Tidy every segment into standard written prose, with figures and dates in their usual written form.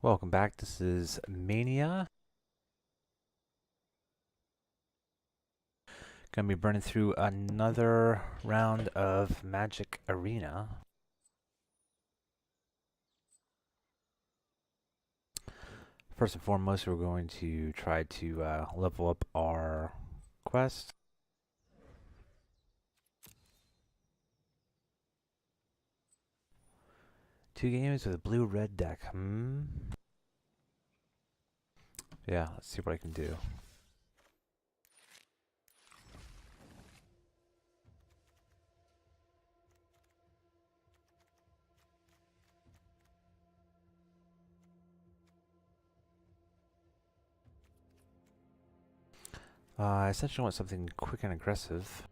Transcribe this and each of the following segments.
Welcome back. This is Mania. Gonna be burning through another round of ManiaArena. First and foremost, we're going to try to level up our quest. Two games with a blue-red deck. Yeah, let's see what I can do. I essentially want something quick and aggressive.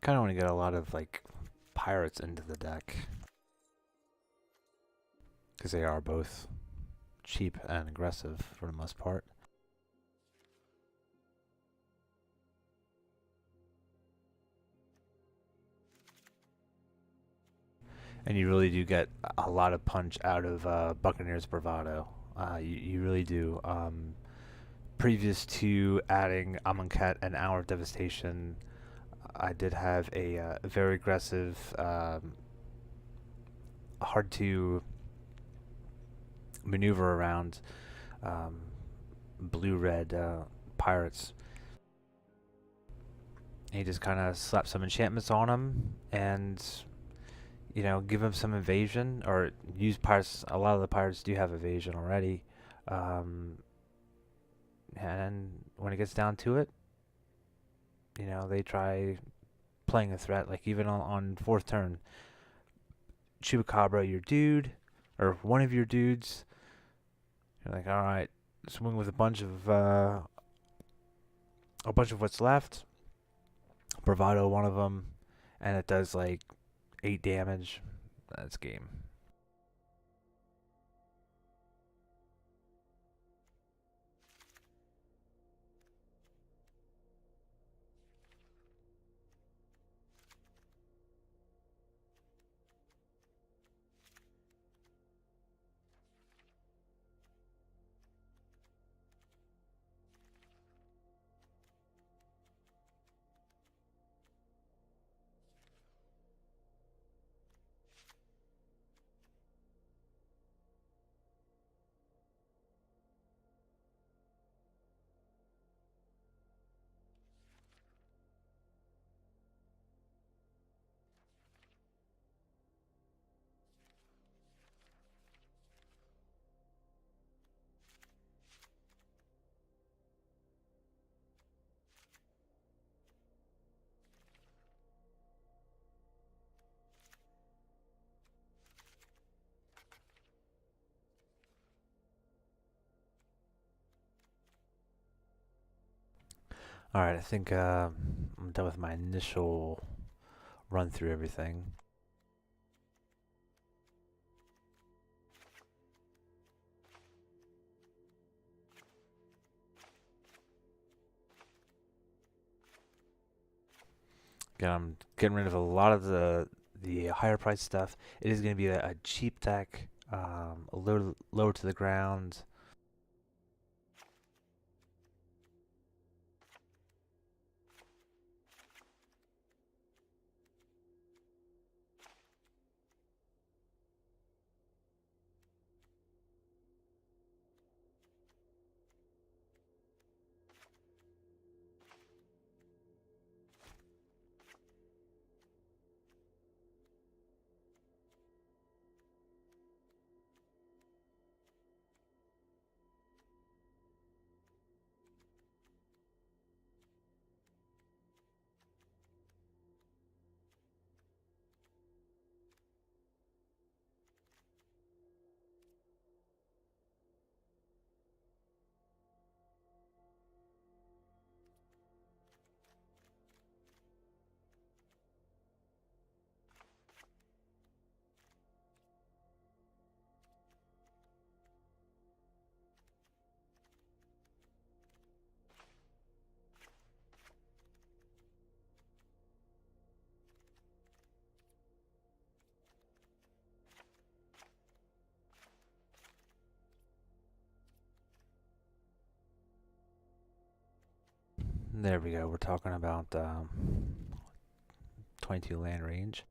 Kind of want to get a lot of like pirates into the deck because they are both cheap and aggressive for the most part. And you really do get a lot of punch out of Buccaneers Bravado. You really do. Previous to adding Amonkhet and Hour of Devastation, I did have a very aggressive, hard to maneuver around blue-red pirates. And you just kind of slap some enchantments on them and give them some evasion, or use pirates. A lot of the pirates do have evasion already. And when it gets down to it, they try playing a threat. Like even on fourth turn, Chupacabra, your dude, or one of your dudes. You're like, all right, swing with a bunch of what's left. Bravado, one of them, and it does like 8 damage. That's game. All right, I think I'm done with my initial run through everything. Again, I'm getting rid of a lot of the higher price stuff. It is going to be a cheap deck, lower to the ground. There we go. We're talking about 22 land range.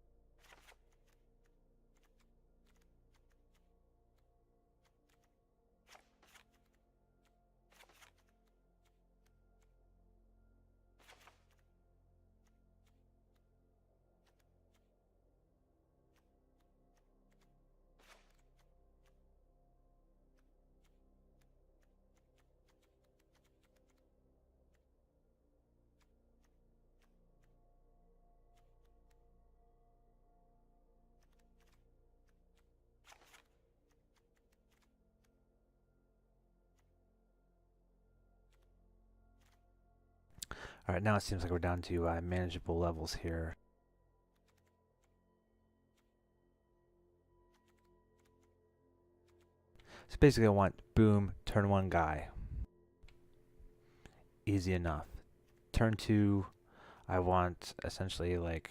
All right, now it seems like we're down to manageable levels here. So basically I want boom, turn 1 guy. Easy enough. Turn 2, I want essentially like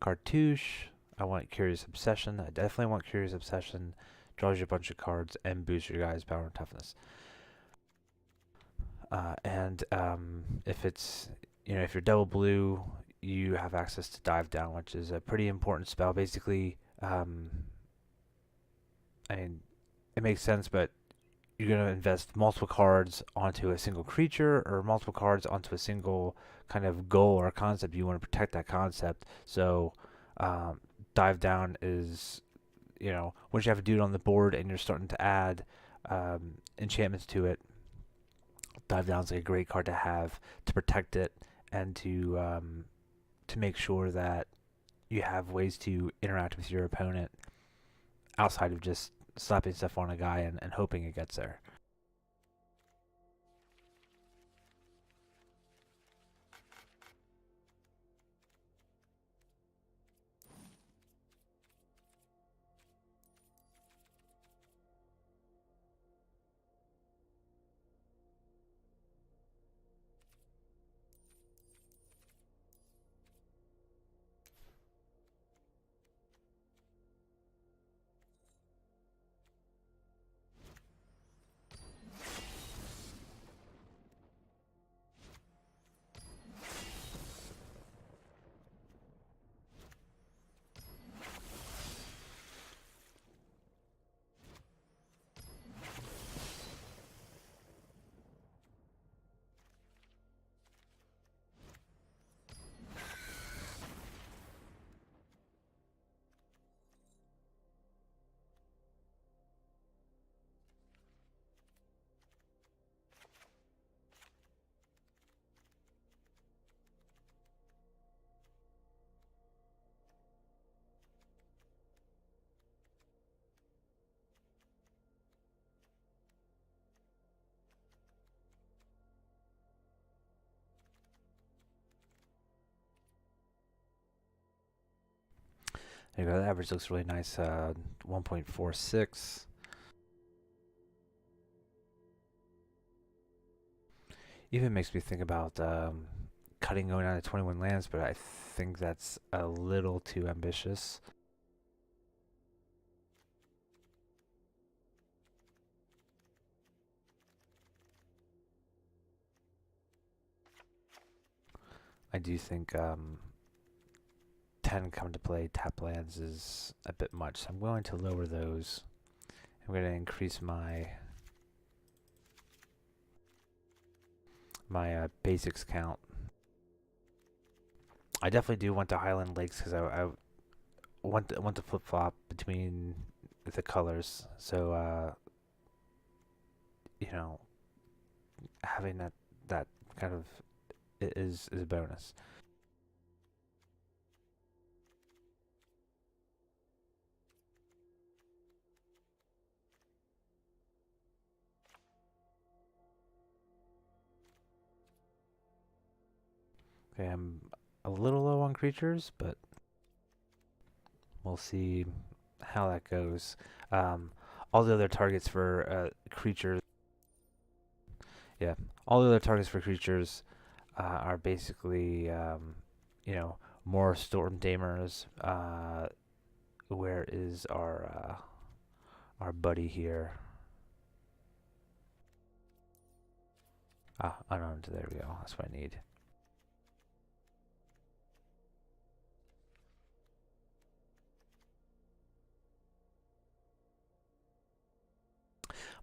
cartouche. I want Curious Obsession. I definitely want Curious Obsession. Draws you a bunch of cards and boosts your guy's power and toughness. And if it's, if you're double blue, you have access to Dive Down, which is a pretty important spell. Basically, I mean, it makes sense, but you're going to invest multiple cards onto a single creature or multiple cards onto a single kind of goal or concept. You want to protect that concept. So, Dive Down is, once you have a dude on the board and you're starting to add enchantments to it, Dive Down is like a great card to have to protect it and to make sure that you have ways to interact with your opponent outside of just slapping stuff on a guy and hoping it gets there. There you go. The average looks really nice. 1.46. Even makes me think about cutting going down to 21 lands, but I think that's a little too ambitious. I do think 10 come to play tap lands is a bit much, so I'm going to lower those. I'm going to increase my basics count. I definitely do want the Highland Lakes because I want to flip flop between the colors. So having that kind of is a bonus. Okay, I'm a little low on creatures, but we'll see how that goes. All the other targets for creatures, yeah, all the other targets for creatures are basically, more Storm Damers. Where is our buddy here? Ah, unarmed. There we go. That's what I need.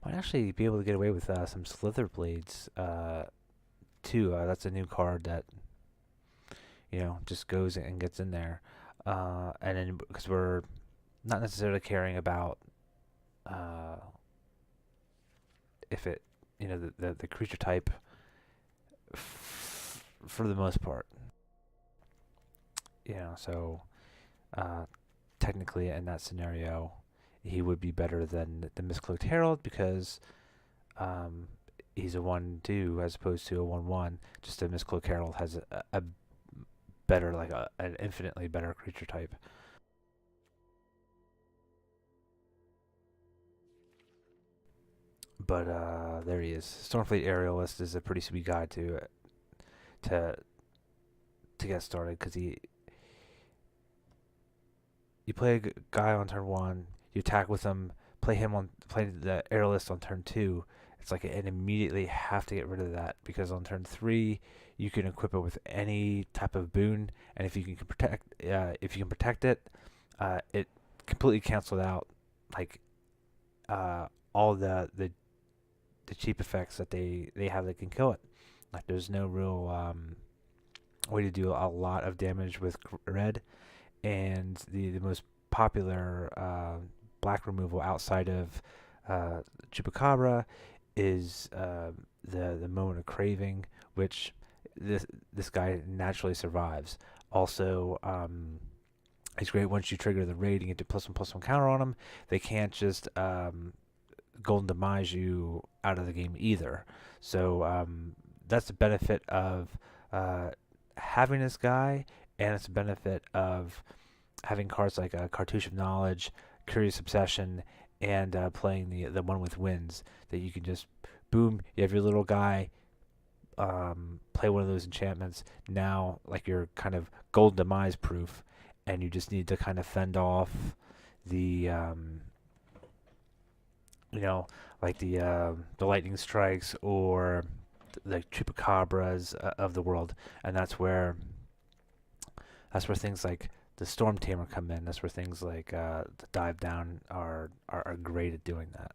Might actually be able to get away with some Slither Blades too. That's a new card that just goes and gets in there, and then because we're not necessarily caring about uh, if it the creature type for the most part. So uh, technically in that scenario, he would be better than the Miscloaked Herald because um, he's a 1/2 as opposed to a 1/1. Just a Miscloaked Herald has a better, like an infinitely better creature type. But there he is. Stormfleet Aerialist is a pretty sweet guy to to get started because you play a guy on turn one, you attack with him, play the Aerialist on turn two. It's like and immediately have to get rid of that because on turn three you can equip it with any type of boon, and if you can protect it, it completely canceled out like all the cheap effects that they have that can kill it. Like there's no real way to do a lot of damage with red, and the most popular black removal outside of Chupacabra is the Moment of Craving, which this guy naturally survives. Also, it's great once you trigger the raid and get to +1/+1 counter on them. They can't just Golden Demise you out of the game either. So that's the benefit of having this guy, and it's a benefit of having cards like Cartouche of Knowledge, Curious Obsession, and playing the one with Winds that you can just boom. You have your little guy. Play one of those enchantments. Now, like you're kind of Golden Demise proof, and you just need to kind of fend off the like the lightning strikes or the chupacabras of the world, and that's where things like the storm tamer come in. That's where things like the dive down are great at doing that.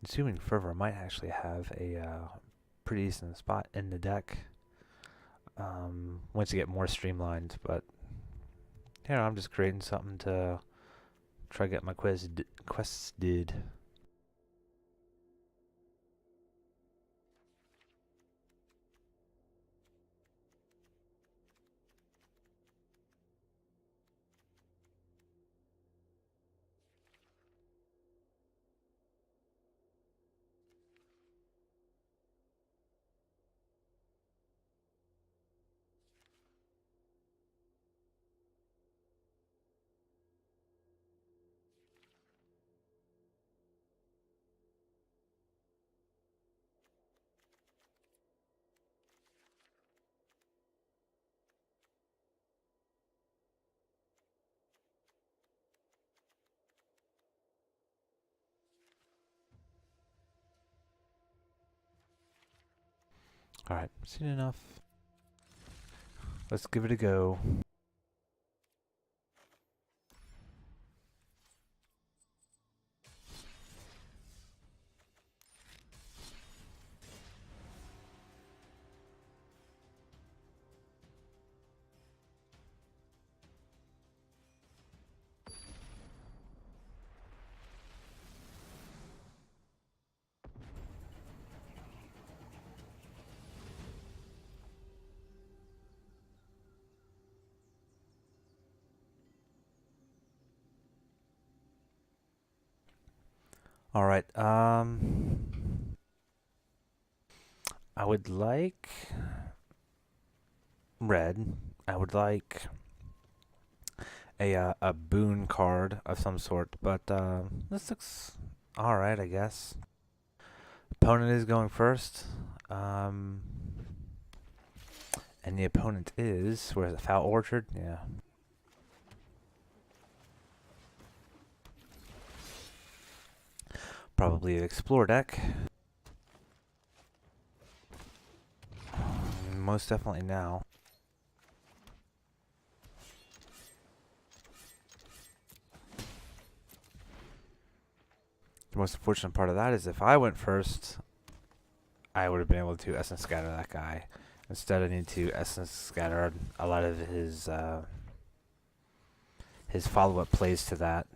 Consuming fervor might actually have a pretty decent spot in the deck once you get more streamlined, but I'm just creating something to try to get my quests did. All right, seen enough. Let's give it a go. All right. I would like red. I would like a boon card of some sort, but this looks all right, I guess. Opponent is going first. Um, and the opponent is where is it? Foul Orchard. Yeah. Probably an explore deck. Most definitely now. The most unfortunate part of that is if I went first, I would have been able to Essence Scatter that guy. Instead, I need to Essence Scatter a lot of his follow-up plays to that.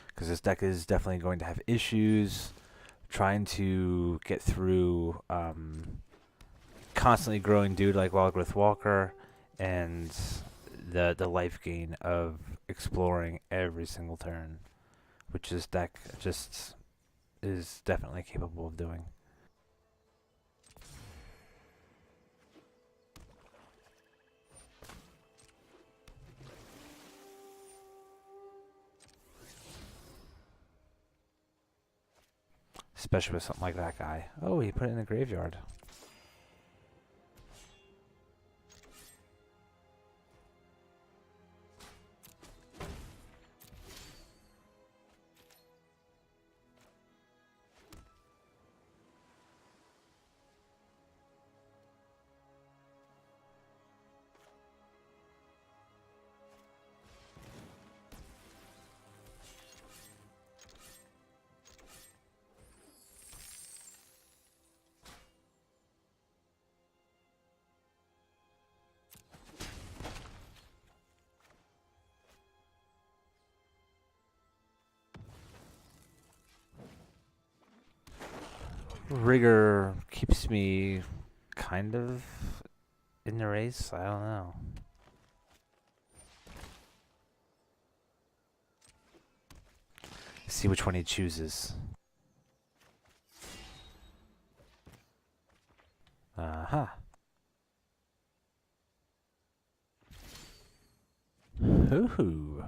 Because this deck is definitely going to have issues trying to get through constantly growing dude like Walgrith Walker and the life gain of exploring every single turn, which this deck just is definitely capable of doing. Especially with something like that guy. Oh, he put it in the graveyard. Rigor keeps me kind of in the race. I don't know. See which one he chooses. Uh-huh. Ooh.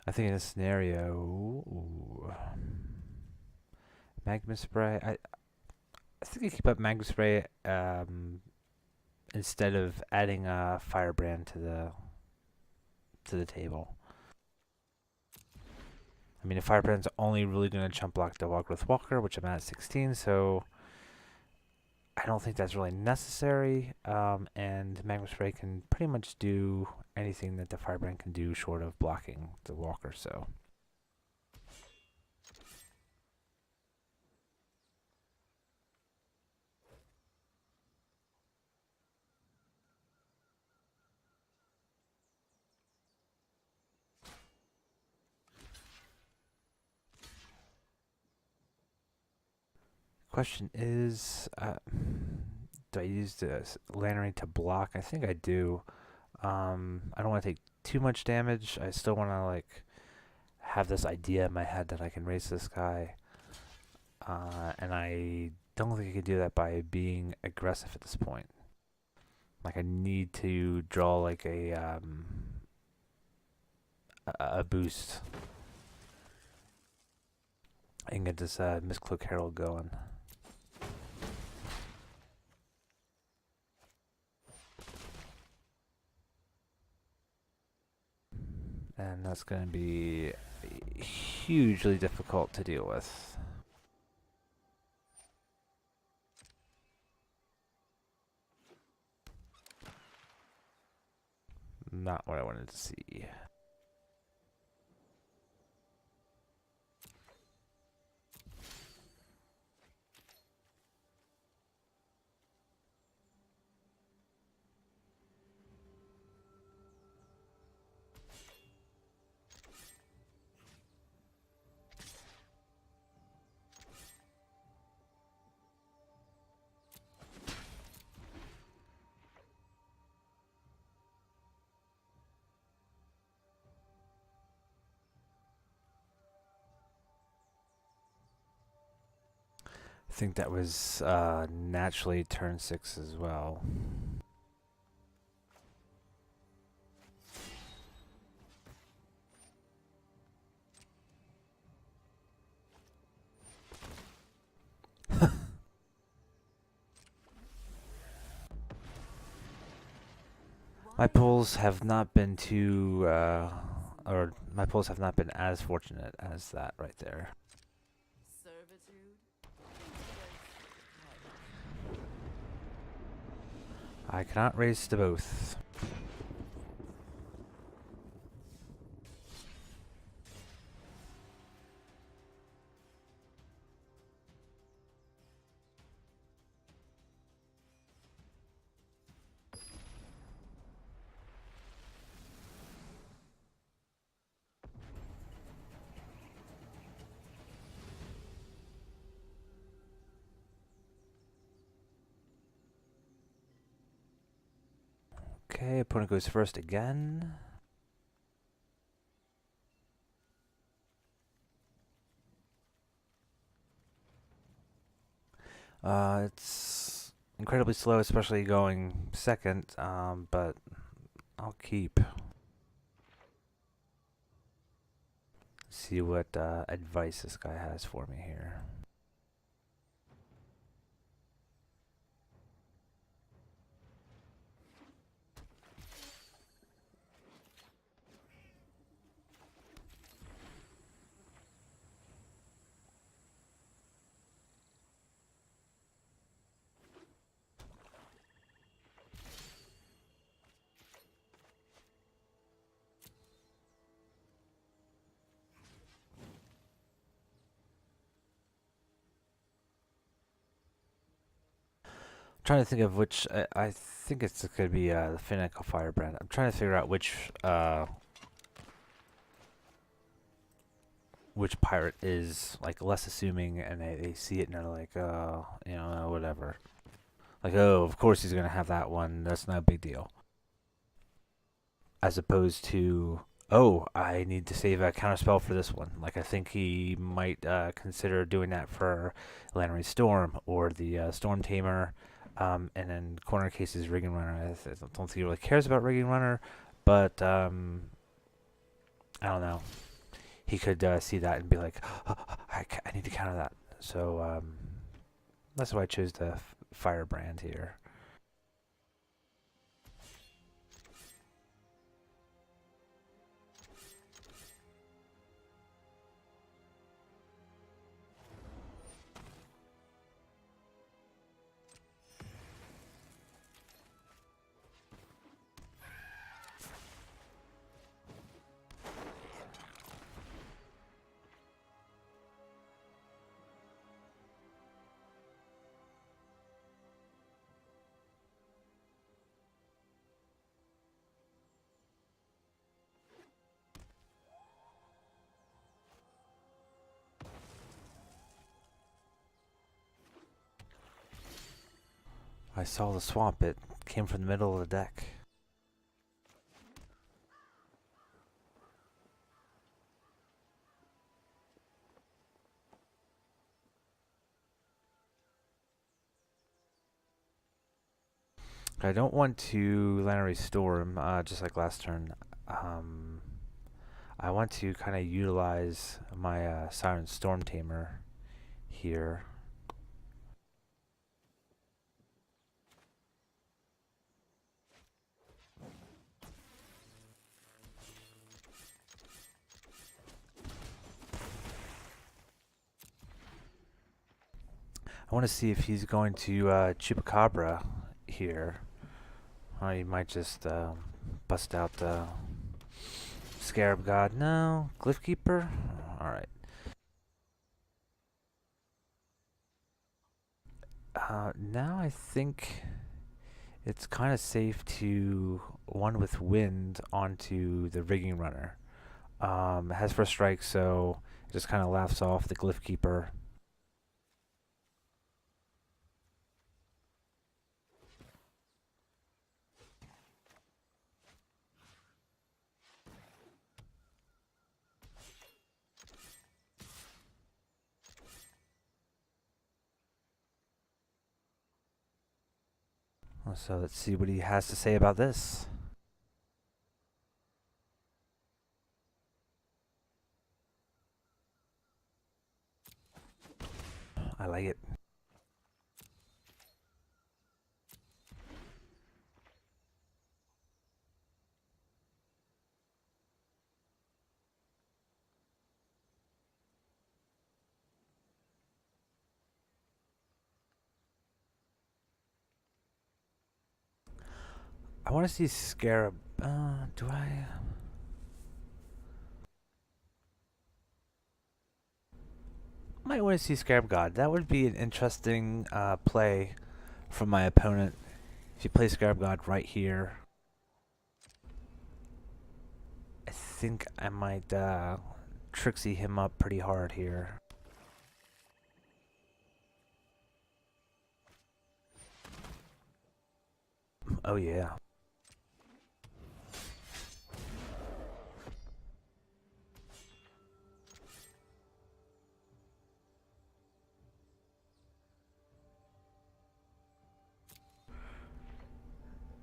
I think in this scenario, ooh, Magma Spray. I think I keep up Magma Spray instead of adding a Firebrand to the table. I mean, a Firebrand's only really going to chump block the Walgrith Walker, which I'm at 16, so I don't think that's really necessary. And Magma Spray can pretty much do anything that the Firebrand can do short of blocking the Walker, so. Question is, do I use the Lantern to block? I think I do. I don't want to take too much damage. I still want to like have this idea in my head that I can race this guy. And I don't think I can do that by being aggressive at this point. Like I need to draw like a boost and get this Mistcloak Herald going. And that's going to be hugely difficult to deal with. Not what I wanted to see. think that was naturally turn 6 as well. My pulls have not been too, or my pulls have not been as fortunate as that right there. I cannot race to both. Okay, opponent goes first again. It's incredibly slow, especially going second, but I'll keep. See what advice this guy has for me here. Trying to think of which I think it's going to be the Finical Firebrand. I'm trying to figure out which pirate is like less assuming, and they see it and they're like, you know, whatever. Like, oh, of course he's going to have that one. That's not a big deal. As opposed to, oh, I need to save a counterspell for this one. Like, I think he might consider doing that for Lannery Storm or the Storm Tamer. And then corner cases, Rigging Runner. I don't think he really cares about Rigging Runner, but I don't know. He could see that and be like, oh, I need to counter that. So that's why I chose the Firebrand here. I saw the swamp. It came from the middle of the deck. I don't want to Lannery Storm, just like last turn. I want to kind of utilize my Siren Storm Tamer here. I want to see if he's going to Chupacabra here. Or he might just bust out the Scarab God. No, Glyph Keeper? Alright. Now I think it's kind of safe to one with wind onto the Rigging Runner. It has first strike, so it just kind of laughs off the Glyph Keeper. So let's see what he has to say about this. I like it. I want to see Scarab. Do I? Might want to see Scarab God. That would be an interesting play from my opponent. If you play Scarab God right here, I think I might tricksy him up pretty hard here. Oh yeah.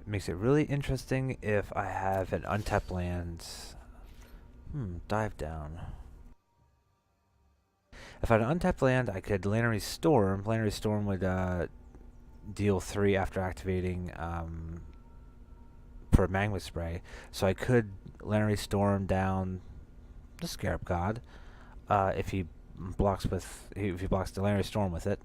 Makes it really interesting if I have an untapped land. Dive down. If I had an untapped land, I could Lannery Storm. Lannery Storm would deal 3 after activating for Magma Spray. So I could Lannery Storm down the Scarab God if he blocks the Lannery Storm with it.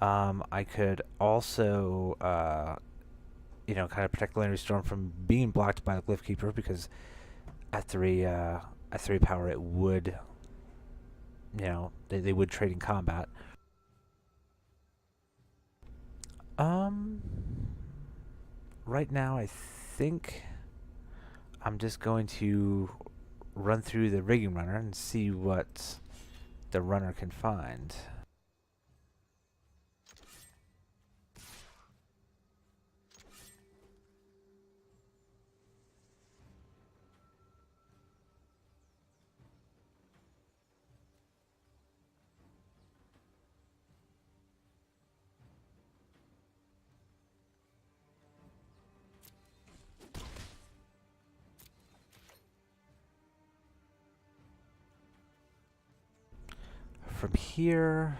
I could also kind of protect the Lannery Storm from being blocked by the Glyph Keeper, because at 3 power it would, they would trade in combat. Right now I think I'm just going to run through the rigging runner and see what the runner can find. From here,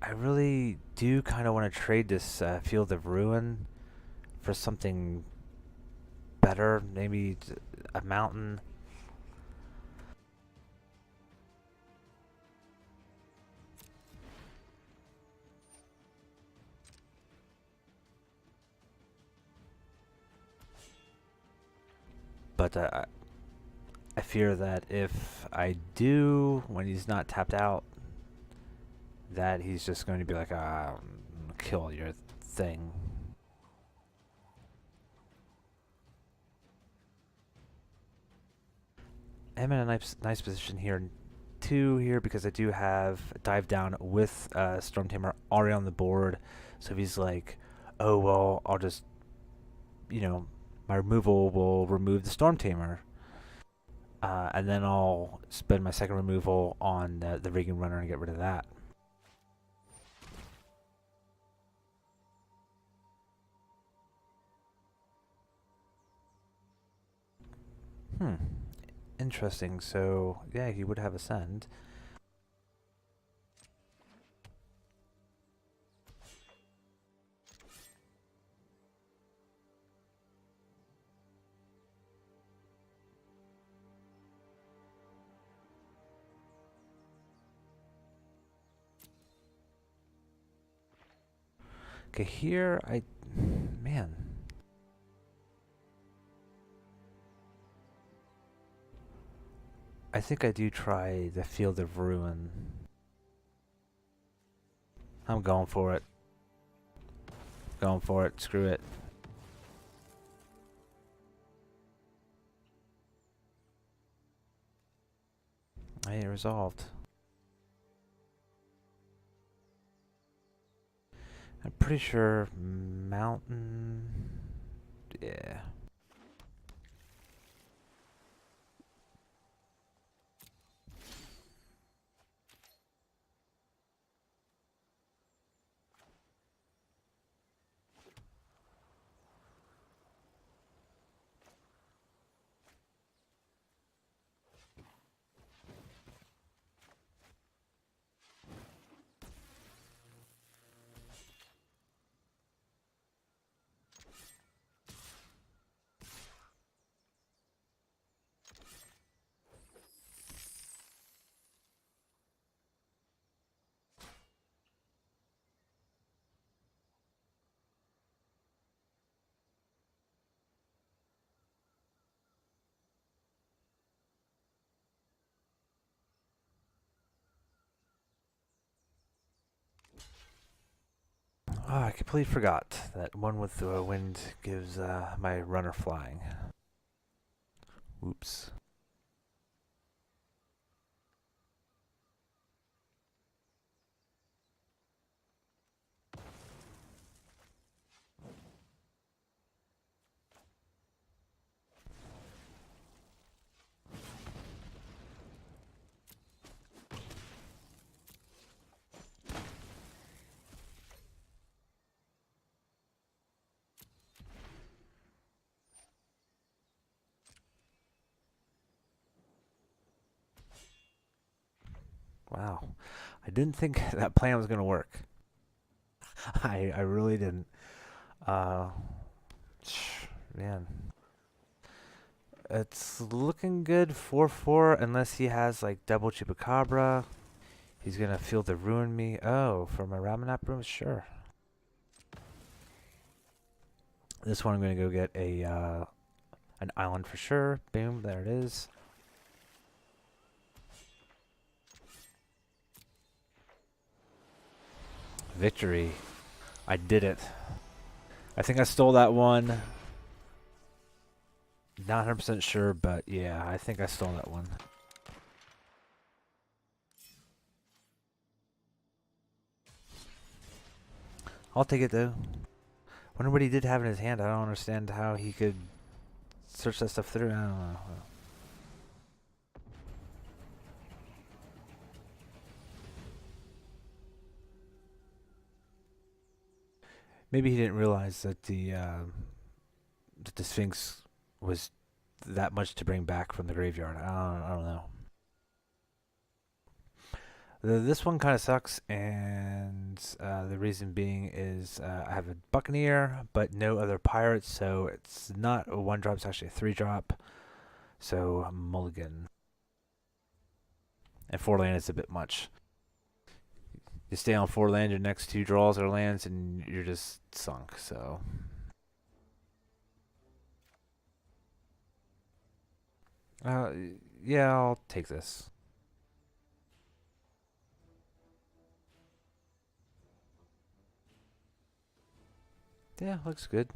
I really do kind of want to trade this Field of Ruin for something better, maybe a mountain. But I fear that if I do, when he's not tapped out, that he's just going to be like, kill your thing. I'm in a nice position here, too, because I do have Dive Down with Storm Tamer already on the board. So if he's like, oh, well, I'll just, my removal will remove the Storm Tamer. And then I'll spend my second removal on the rigging runner and get rid of that. Interesting. So, yeah, he would have Ascend. Okay, here man. I think I do try the Field of Ruin. I'm going for it. Going for it. Screw it. Hey, resolved. I'm pretty sure mountain. Yeah. Oh, I completely forgot that one with the wind gives my runner flying. Oops. Wow. I didn't think that plan was going to work. I really didn't. Uh, man. It's looking good 4-4 unless he has like double Chupacabra. He's going to feel the ruin me. Oh, for my Ramanap room? Sure. This one I'm going to go get a an island for sure. Boom, there it is. Victory. I did it. I think I stole that one. Not 100% sure, but yeah, I think I stole that one. I'll take it though. Wonder what he did have in his hand. I don't understand how he could search that stuff through. I don't know. Maybe he didn't realize that the Sphinx was that much to bring back from the graveyard. I don't know. This one kind of sucks, and the reason being is I have a Buccaneer, but no other pirates, so it's not a 1-drop, it's actually a 3-drop. So, mulligan. And 4 land is a bit much. You stay on 4 land, your next 2 draws are lands, and you're just sunk, so. Uh, yeah, I'll take this. Yeah, looks good.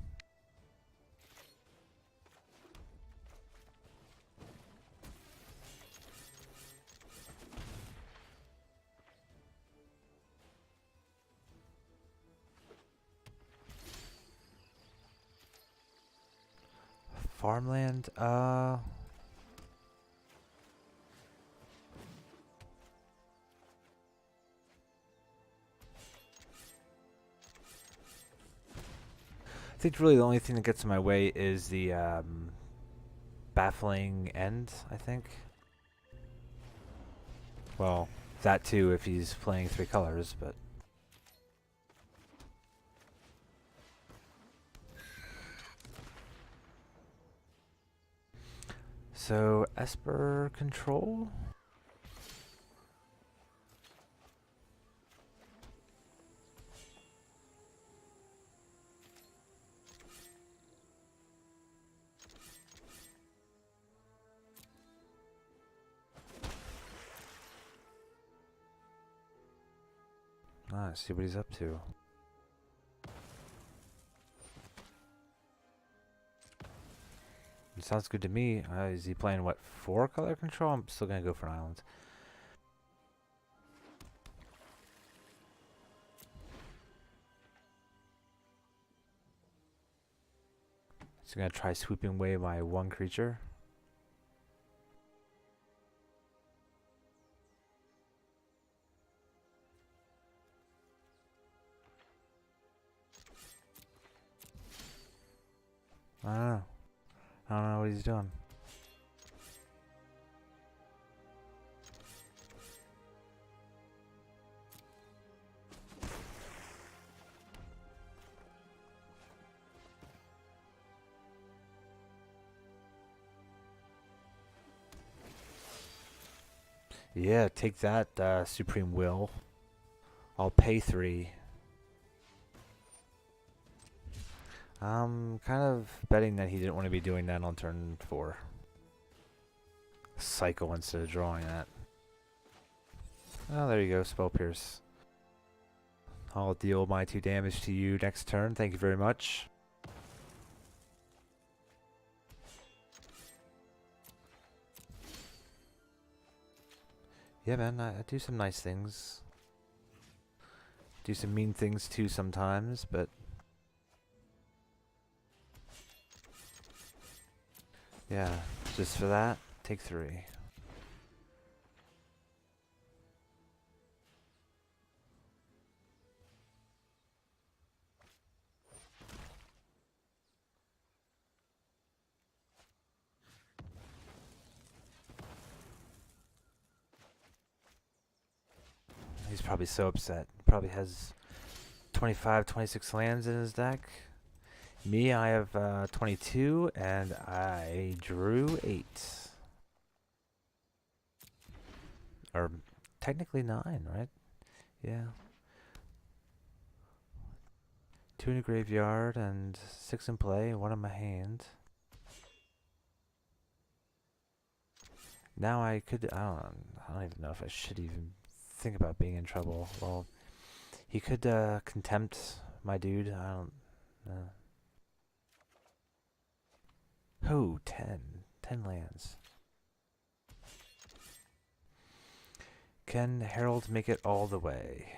Farmland, I think really the only thing that gets in my way is the baffling end, I think. Well, that too if he's playing 3 colors, but. So, Esper control? Ah, see what he's up to. It sounds good to me. Is he playing, what, 4 color control? I'm still going to go for an island. He's going to try sweeping away my 1 creature. I don't know. I don't know what he's doing. Yeah, take that, Supreme Will. I'll pay 3. I'm kind of betting that he didn't want to be doing that on turn 4. Cycle instead of drawing that. Oh, there you go, Spell Pierce. I'll deal my 2 damage to you next turn. Thank you very much. Yeah, man, I do some nice things. Do some mean things too sometimes, but yeah, just for that, take 3. He's probably so upset. Probably has 25, 26 lands in his deck. Me, I have 22, and I drew 8. Or technically 9, right? Yeah. 2 in the graveyard and 6 in play, 1 in my hand. Now I could, I don't even know if I should even think about being in trouble. Well, he could contempt my dude. I don't know. Oh, 10. 10 lands. Can Harold make it all the way?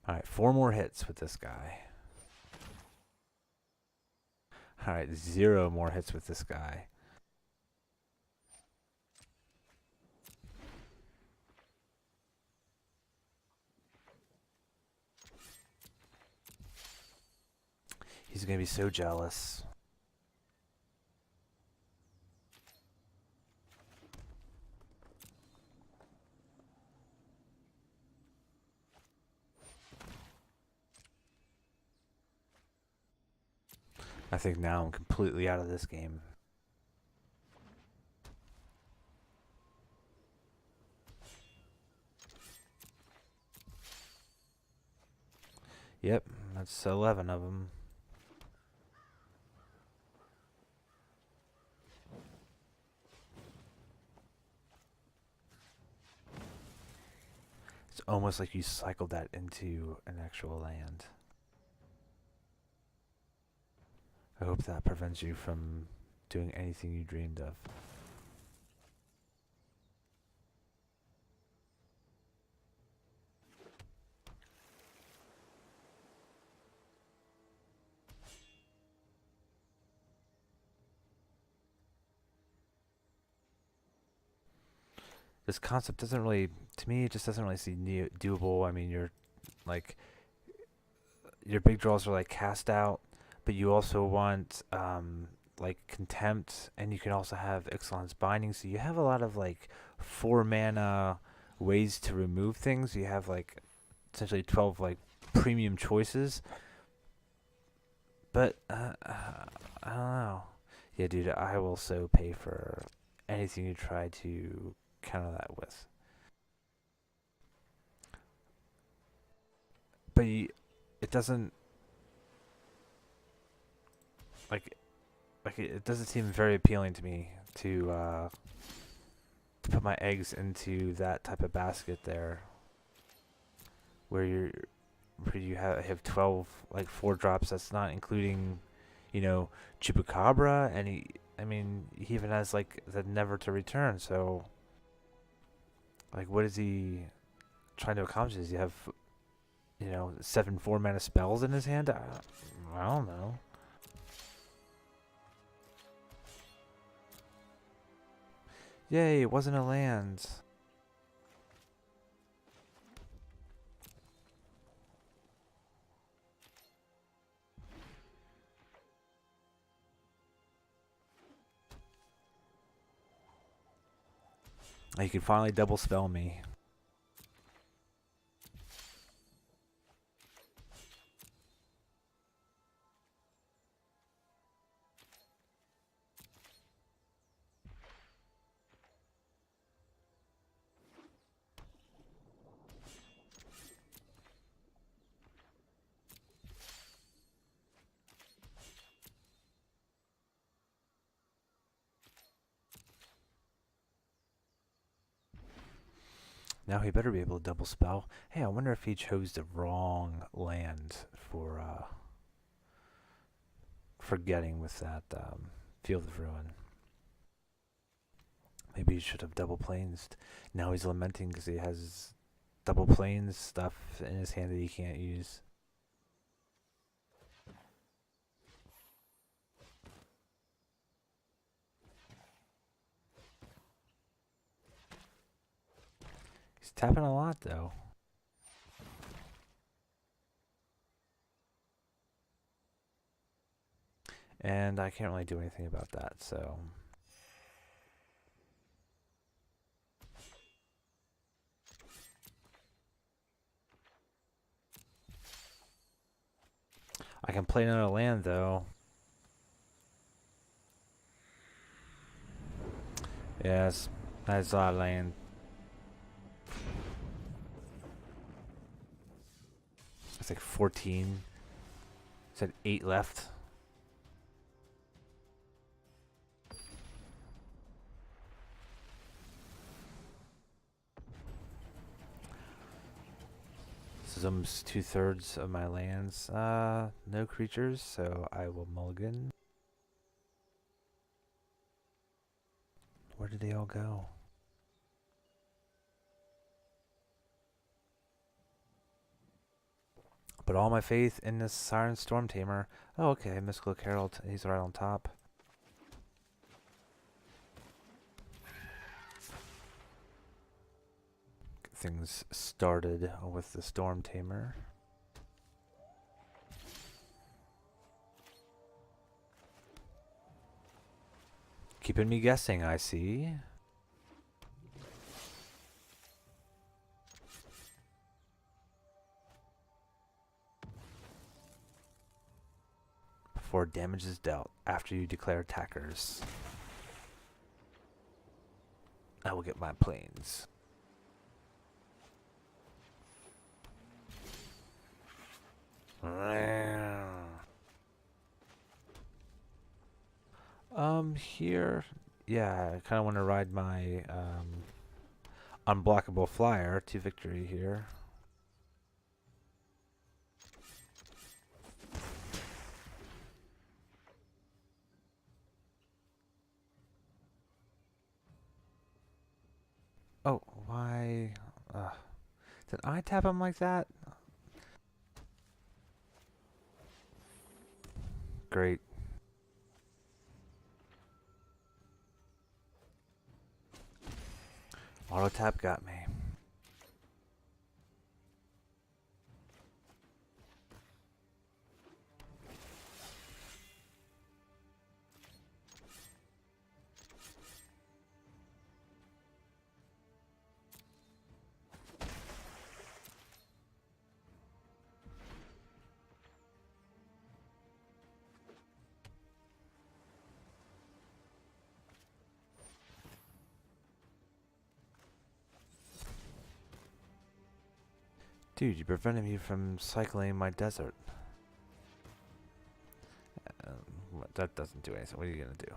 Alright, 4 more hits with this guy. Alright, 0 more hits with this guy. He's gonna be so jealous. I think now I'm completely out of this game. Yep, that's 11 of them. It's almost like you cycled that into an actual land. I hope that prevents you from doing anything you dreamed of. This concept doesn't really, to me, it just doesn't really seem doable. I mean, you're like, your big draws are like cast out, but you also want like contempt, and you can also have Ixalan's binding. So you have a lot of like 4 mana ways to remove things. You have like essentially 12 like premium choices. But I don't know. Yeah, dude, I will so pay for anything you try to counter that with. But it doesn't like it doesn't seem very appealing to me to put my eggs into that type of basket there, where you have 12 like 4 drops. That's not including, you know, Chupacabra, and I mean, he even has like the Never to Return. So, like, what is he trying to accomplish? Does he have, you know, 7 4-mana spells in his hand? I don't know. Yay! It wasn't a land. You can finally double spell me. Now he better be able to double spell. Hey, I wonder if he chose the wrong land for getting with that Field of Ruin. Maybe he should have double planes. Now he's lamenting because he has double planes stuff in his hand that he can't use. He's tapping a lot though. And I can't really do anything about that, so... I can play another land though. Yes, that's a lot of land. It's like 14. Said 8 left. This is almost 2/3 of my lands. No creatures, so I will mulligan. Where did they all go? But all my faith in this Siren Storm Tamer. Oh, okay, Mystical Carol, he's right on top. Get things started with the Storm Tamer. Keeping me guessing, I see. Before damage is dealt, after you declare attackers, I will get my planes. Here, yeah, I kind of want to ride my unblockable flyer to victory here. Oh, why? Did I tap him like that? Great. Auto tap got me. Dude, you prevented me from cycling my desert. That doesn't do anything. What are you gonna do?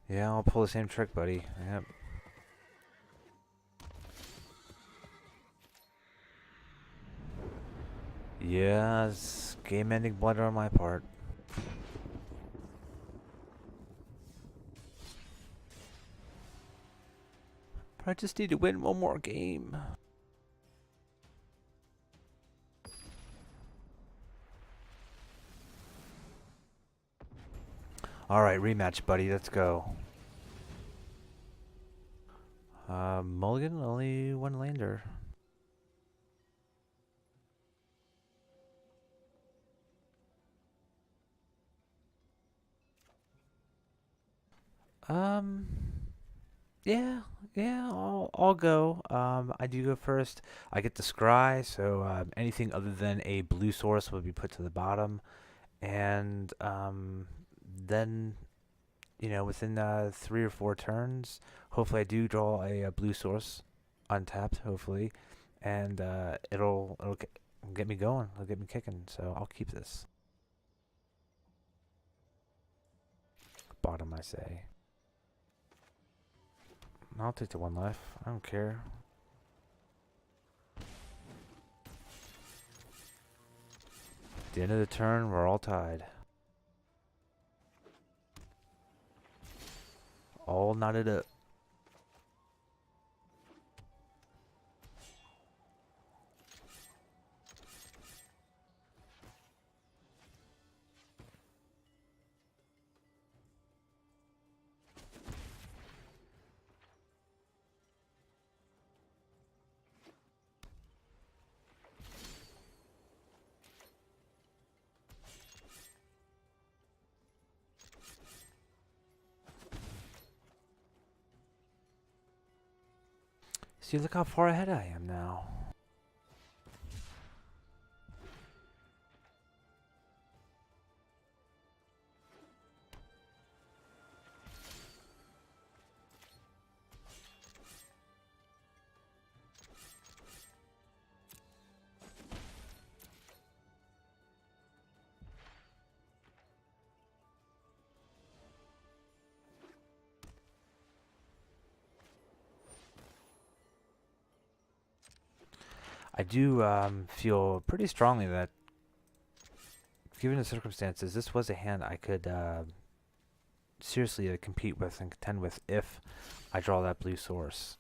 Yeah, I'll pull the same trick, buddy. Yep. Yeah, it's game-ending blunder on my part. But I just need to win one more game. Alright, rematch, buddy. Let's go. Mulligan, only one lander. Um, yeah, yeah, I'll go. I do go first. I get the scry, so anything other than a blue source would be put to the bottom, and then within 3 or 4 turns, hopefully I do draw a blue source untapped, hopefully, and it'll get me going. It'll get me kicking. So I'll keep this bottom, I say. I'll take the 1 life. I don't care. At the end of the turn, we're all tied. All knotted up. See, look how far ahead I am now. I do feel pretty strongly that, given the circumstances, this was a hand I could seriously compete with and contend with if I draw that blue source.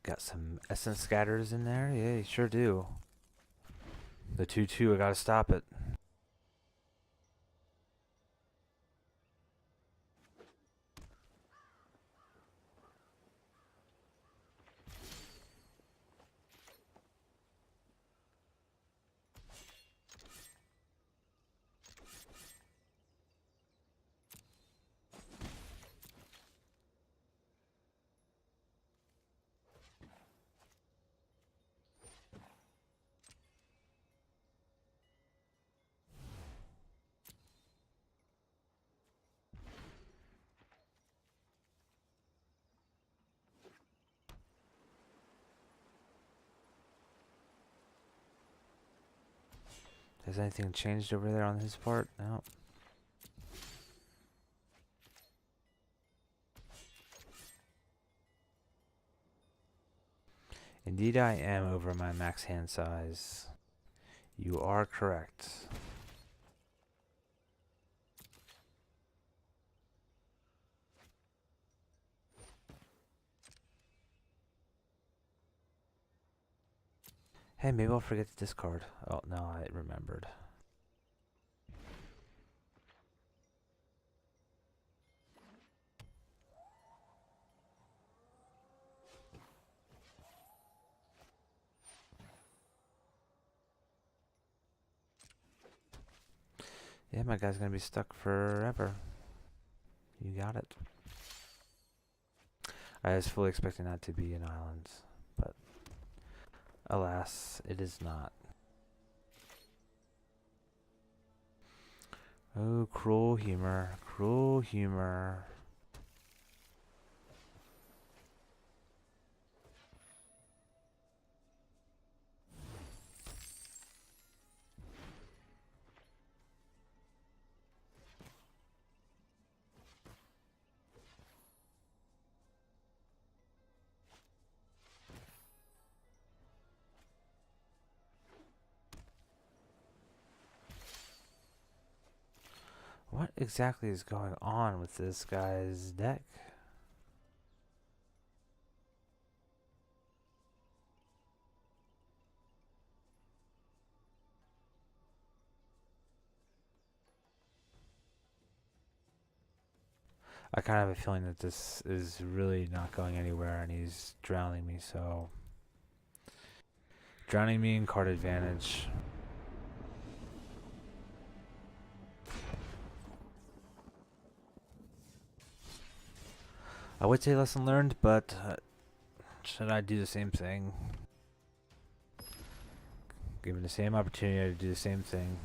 Got some essence scatters in there. Yeah, you sure do. The 2/2, I gotta stop it. Has anything changed over there on his part? No. Indeed, I am over my max hand size. You are correct. Hey, maybe I'll forget to discard. Oh, no, I remembered. Yeah, my guy's gonna be stuck forever. You got it. I was fully expecting that to be an island, but alas, it is not. Oh, cruel humor, cruel humor. What exactly is going on with this guy's deck? I kind of have a feeling that this is really not going anywhere, and he's drowning me. So drowning me in card advantage. I would say lesson learned, but should I do the same thing? Given the same opportunity to do the same thing.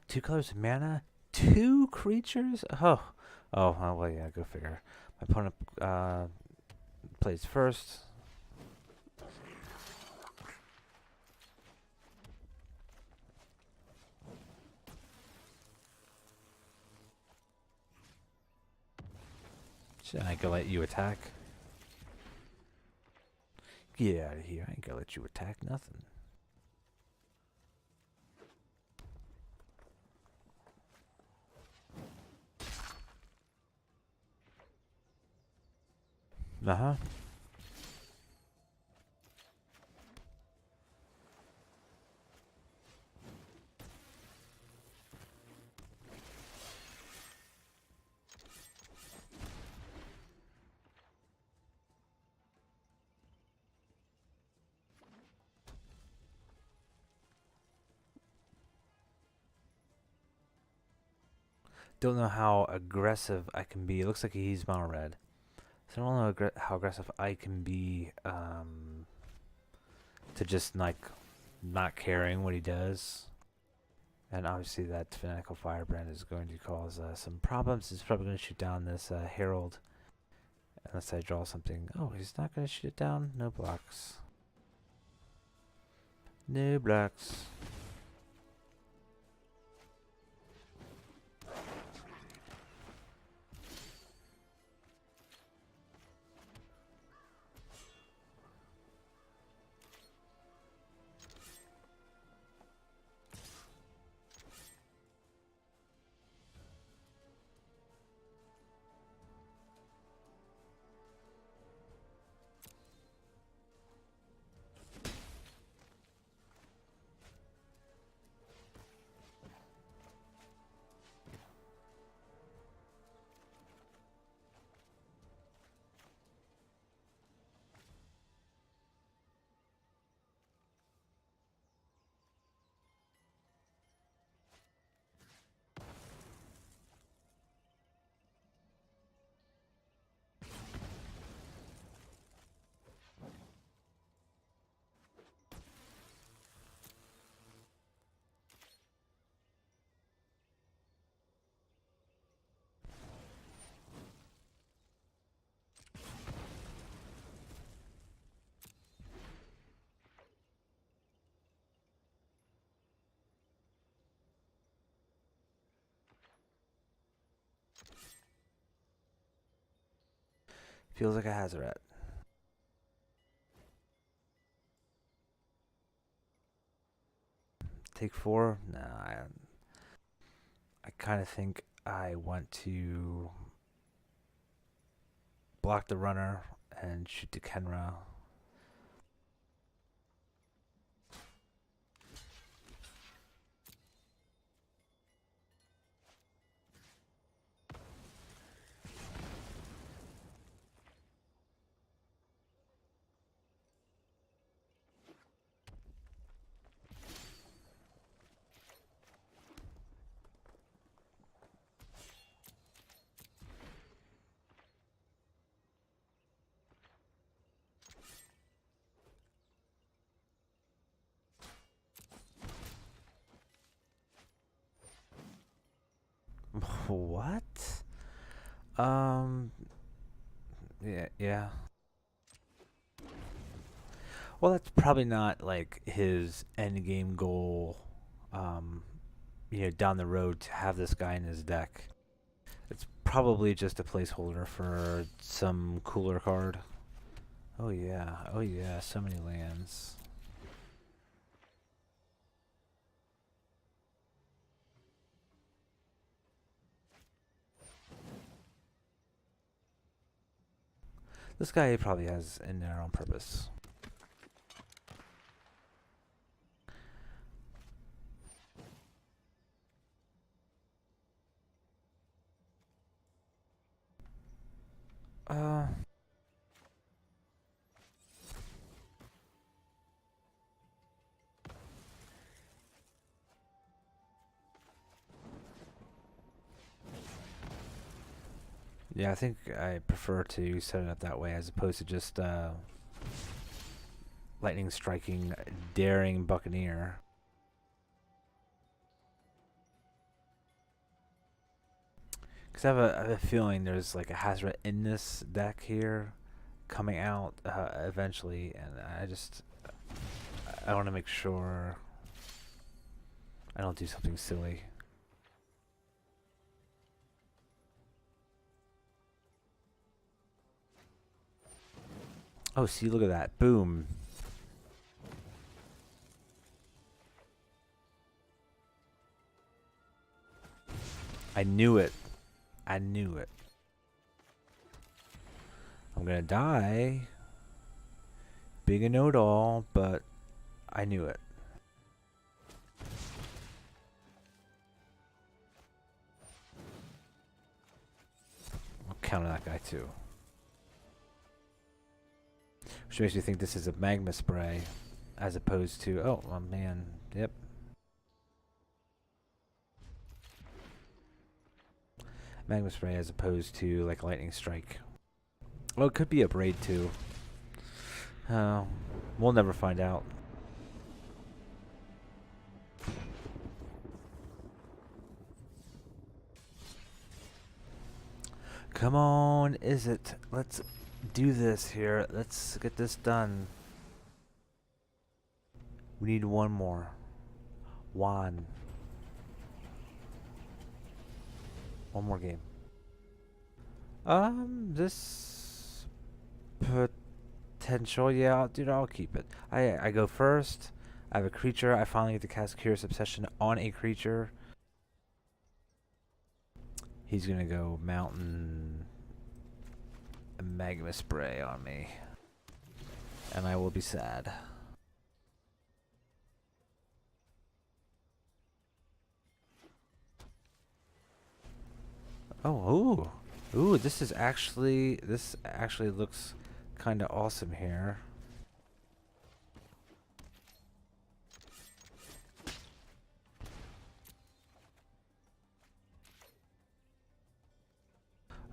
Two colors of mana? Two creatures? Oh, well, yeah, go figure. My opponent plays first. Shit, I ain't gonna let you attack. Get out of here. I ain't gonna let you attack nothing. Uh-huh. Don't know how aggressive I can be. It looks like he's mono red. So I don't know how aggressive I can be to just like not caring what he does. And obviously that Fanatical Firebrand is going to cause some problems. He's probably going to shoot down this Herald. Unless I draw something. Oh, he's not going to shoot it down? No blocks. No blocks. Feels like a Hazaret. Take 4? Nah, I kind of think I want to block the runner and shoot the Kenra. What? Yeah. Well, that's probably not like his end game goal. Down the road to have this guy in his deck. It's probably just a placeholder for some cooler card. Oh yeah, so many lands. This guy probably has in there on purpose. Uh, yeah, I think I prefer to set it up that way as opposed to just lightning striking, daring Buccaneer. Because I have a feeling there's like a Hazret in this deck here coming out eventually, and I want to make sure I don't do something silly. Oh, see, look at that. Boom. I knew it. I knew it. I'm gonna die. Big and know-it-all, but I knew it. I'll counter that guy too. Which makes me think this is a magma spray as opposed to, oh man, yep. Magma spray as opposed to like lightning strike. Oh, it could be a braid too. We'll never find out. Come on, Izzet. Let's do this here. Let's get this done. We need one more. One more game. This potential, yeah, dude, I'll keep it. I go first. I have a creature. I finally get to cast Curious Obsession on a creature. He's gonna go mountain magma spray on me, and I will be sad. Oh, ooh, this actually looks kind of awesome here.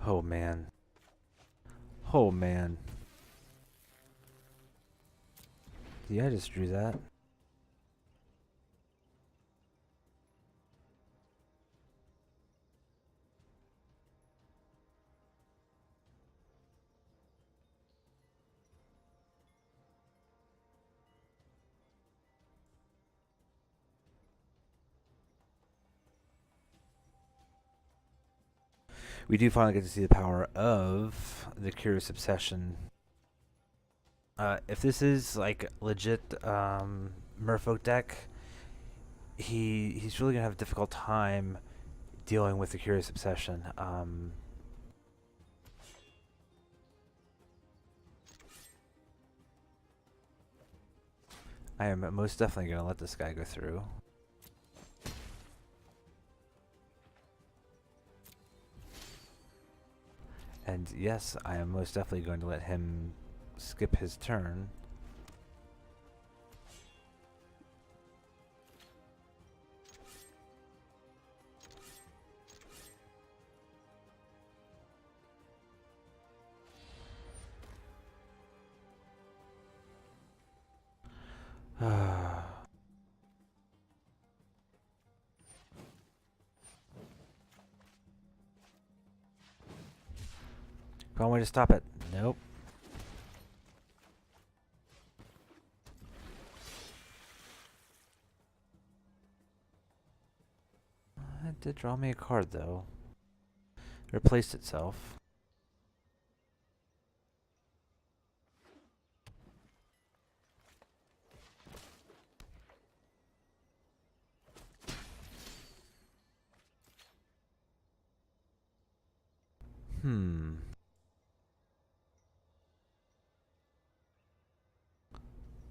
Oh man. Oh man. Yeah, I just drew that. We do finally get to see the power of the Curious Obsession. If this is like legit Merfolk deck, he's really gonna have a difficult time dealing with the Curious Obsession. I am most definitely gonna let this guy go through. And yes, I am most definitely going to let him skip his turn. Found a way to stop it. Nope. It did draw me a card though. replaced itself.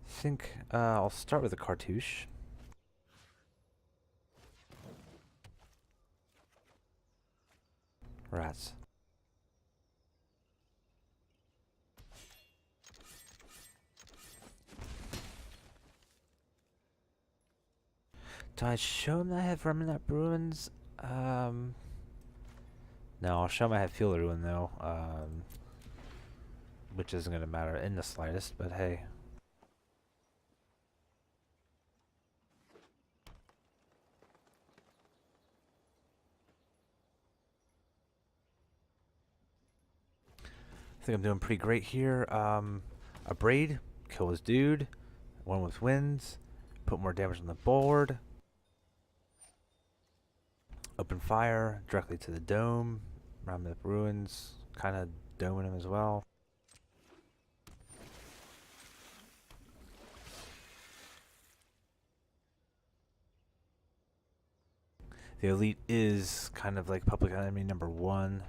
I think I'll start with a cartouche. Rats. Do I show him that I have Remnant Ruins? No, I'll show him I have Field Ruin though. Which isn't going to matter in the slightest, but hey. I think I'm doing pretty great here. A Braid, kill his dude. One with winds, put more damage on the board. Open fire directly to the dome. Remnant Ruins, kind of doming him as well. The elite is kind of like public enemy number 1.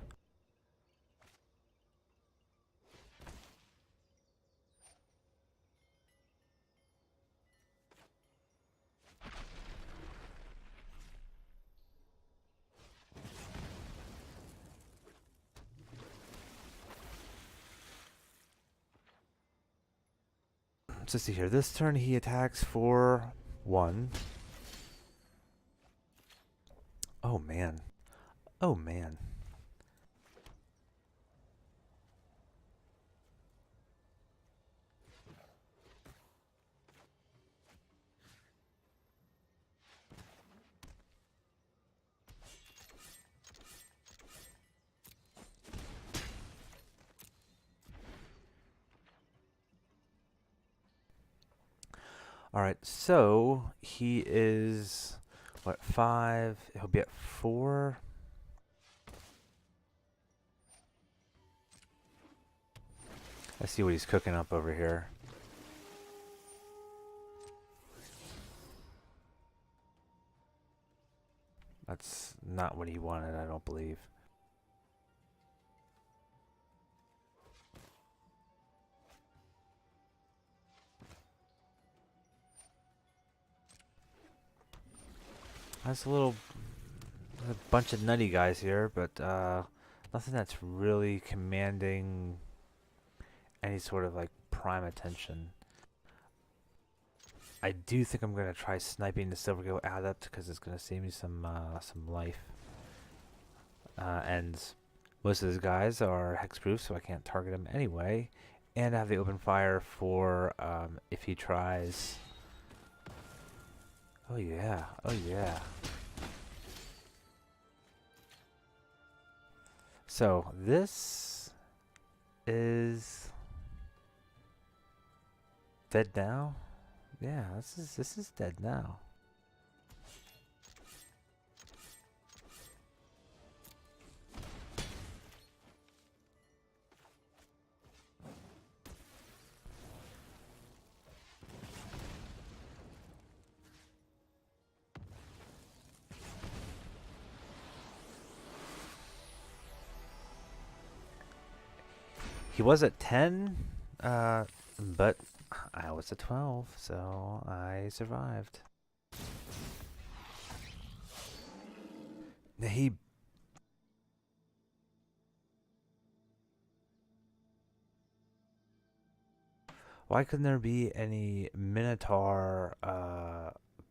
Let's see here. This turn he attacks for 1. Oh man. Oh man. Alright, so he is, what, 5? He'll be at 4. Let's see what he's cooking up over here. That's not what he wanted, I don't believe. That's a bunch of nutty guys here, but nothing that's really commanding any sort of like prime attention. I do think I'm gonna try sniping the Silver Gill Adept because it's gonna save me some life. And most of these guys are hexproof, so I can't target him anyway. And I have the open fire for if he tries. Oh yeah, oh yeah. So this is dead now. Yeah, this is dead now. He was at 10, but I was at 12, so I survived. He... Why couldn't there be any Minotaur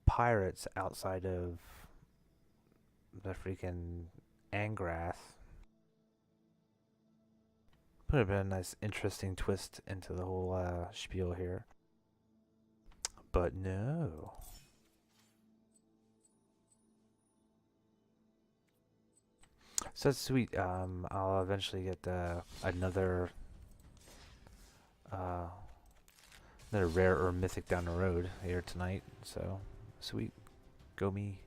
pirates outside of the freaking Angrath? Would have been a nice, interesting twist into the whole spiel here. But no. So that's sweet. I'll eventually get another rare or mythic down the road here tonight. So sweet. Go me.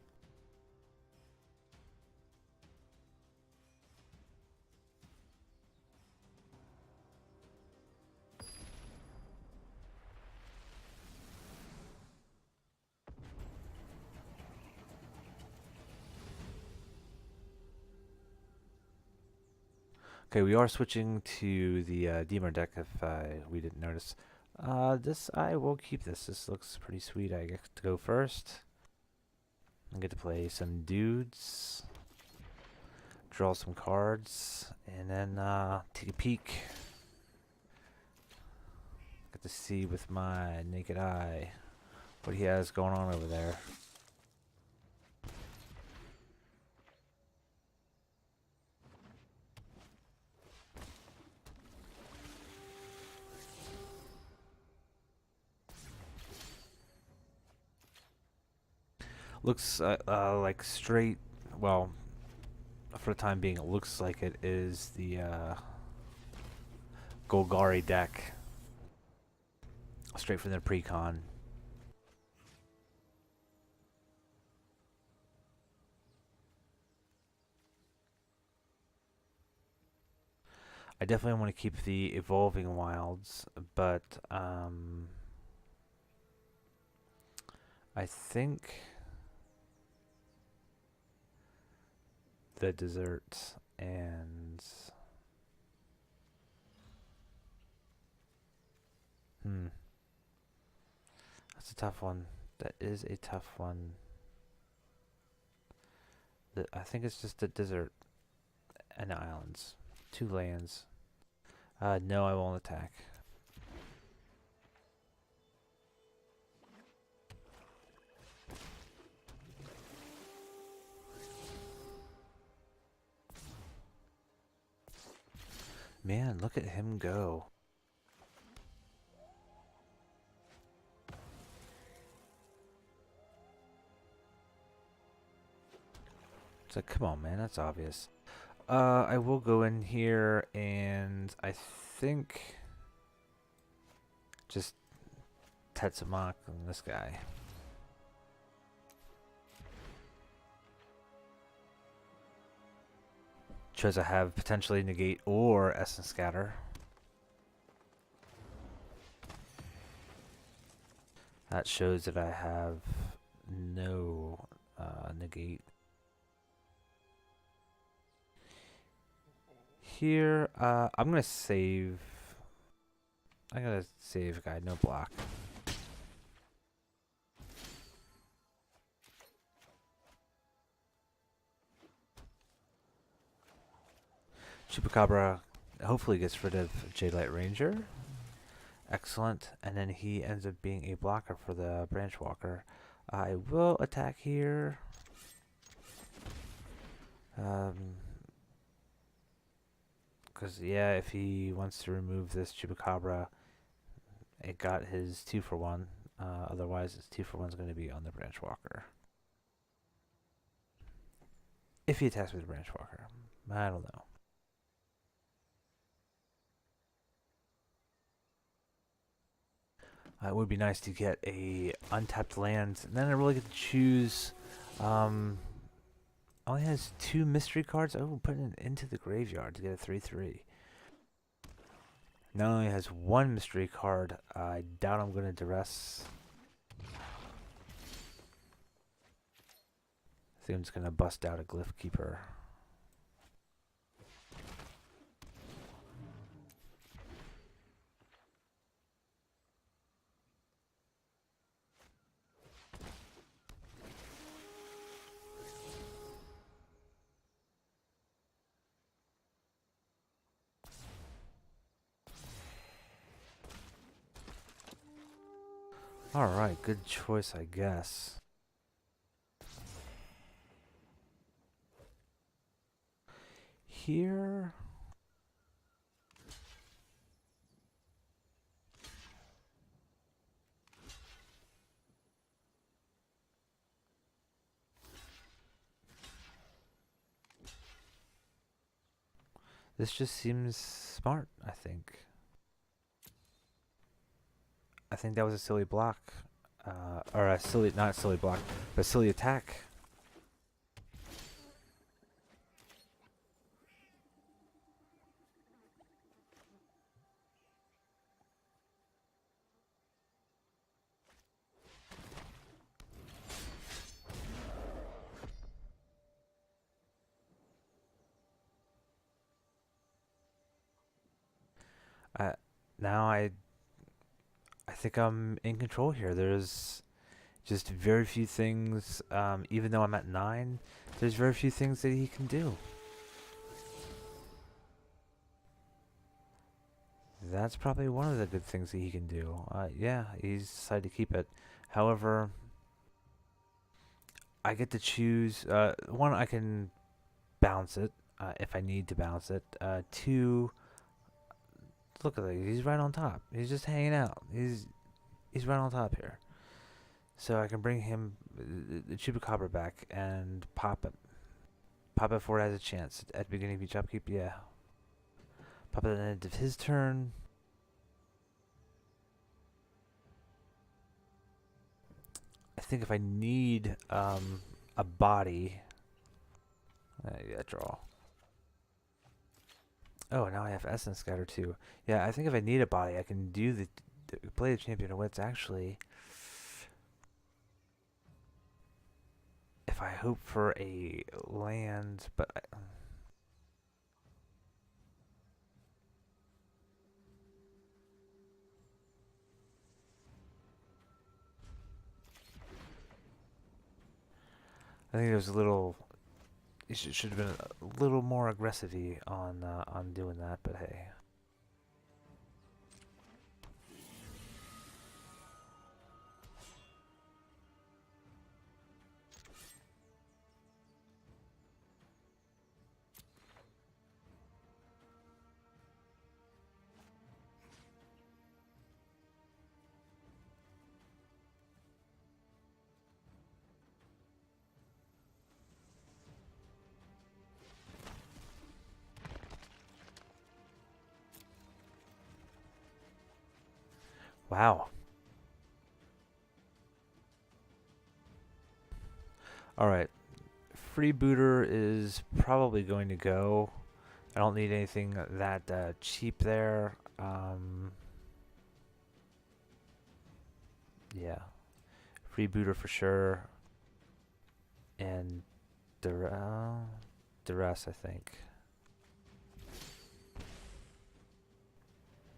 Okay, we are switching to the Deemer deck if we didn't notice. This, I will keep this. This looks pretty sweet. I get to go first. I get to play some dudes, draw some cards, and then take a peek. Get to see with my naked eye what he has going on over there. Looks like straight, well, for the time being, it looks like it is the Golgari deck. Straight from the Precon. I definitely want to keep the Evolving Wilds, but I think the Desert and that's a tough one. That is a tough one. I think it's just the Desert and the Islands. 2 lands. No, I won't attack. Man, look at him go. It's like, come on, man, that's obvious. I will go in here and I think just Tetsumak on this guy. Shows I have potentially negate or essence scatter. That shows that I have no negate. Here, I'm gonna save. I'm gonna save guy, no block. Chupacabra hopefully gets rid of Jadelight Ranger. Excellent. And then he ends up being a blocker for the Branch Walker. I will attack here. Because, yeah, if he wants to remove this Chupacabra, it got his 2-for-1. Otherwise, his 2-for-1 is going to be on the Branch Walker. If he attacks with the Branch Walker. I don't know. It would be nice to get a untapped land, and then I really get to choose. Only has 2 mystery cards. Oh, putting it into the graveyard to get a 3/3. Not only has 1 mystery card, I doubt I'm going to duress. I think I'm just going to bust out a Glyph Keeper. Alright, good choice, I guess. Here... This just seems smart, I think. I think that was a silly block. Or a silly, not silly block, but silly attack. I now I think I'm in control here. There's just very few things. Even though I'm at 9, there's very few things that he can do. That's probably one of the good things that he can do. Yeah, he's decided to keep it. However, I get to choose. One, I can bounce it if I need to bounce it. Two, look at that. He's right on top. He's just hanging out. He's right on top here. So I can bring him the Chupacabra back and pop it. Pop it before it has a chance. At the beginning of each upkeep, yeah. Pop it at the end of his turn. I think if I need a body, yeah, draw. Oh, now I have Essence Scatter too. Yeah, I think if I need a body, I can do the play the Champion of Wits. Actually, if I hope for a land, but I think it was a little. It should have been a little more aggressive on doing that. But hey. Wow. Alright. Freebooter is probably going to go. I don't need anything that cheap there. Yeah. Freebooter for sure. And the rest, I think.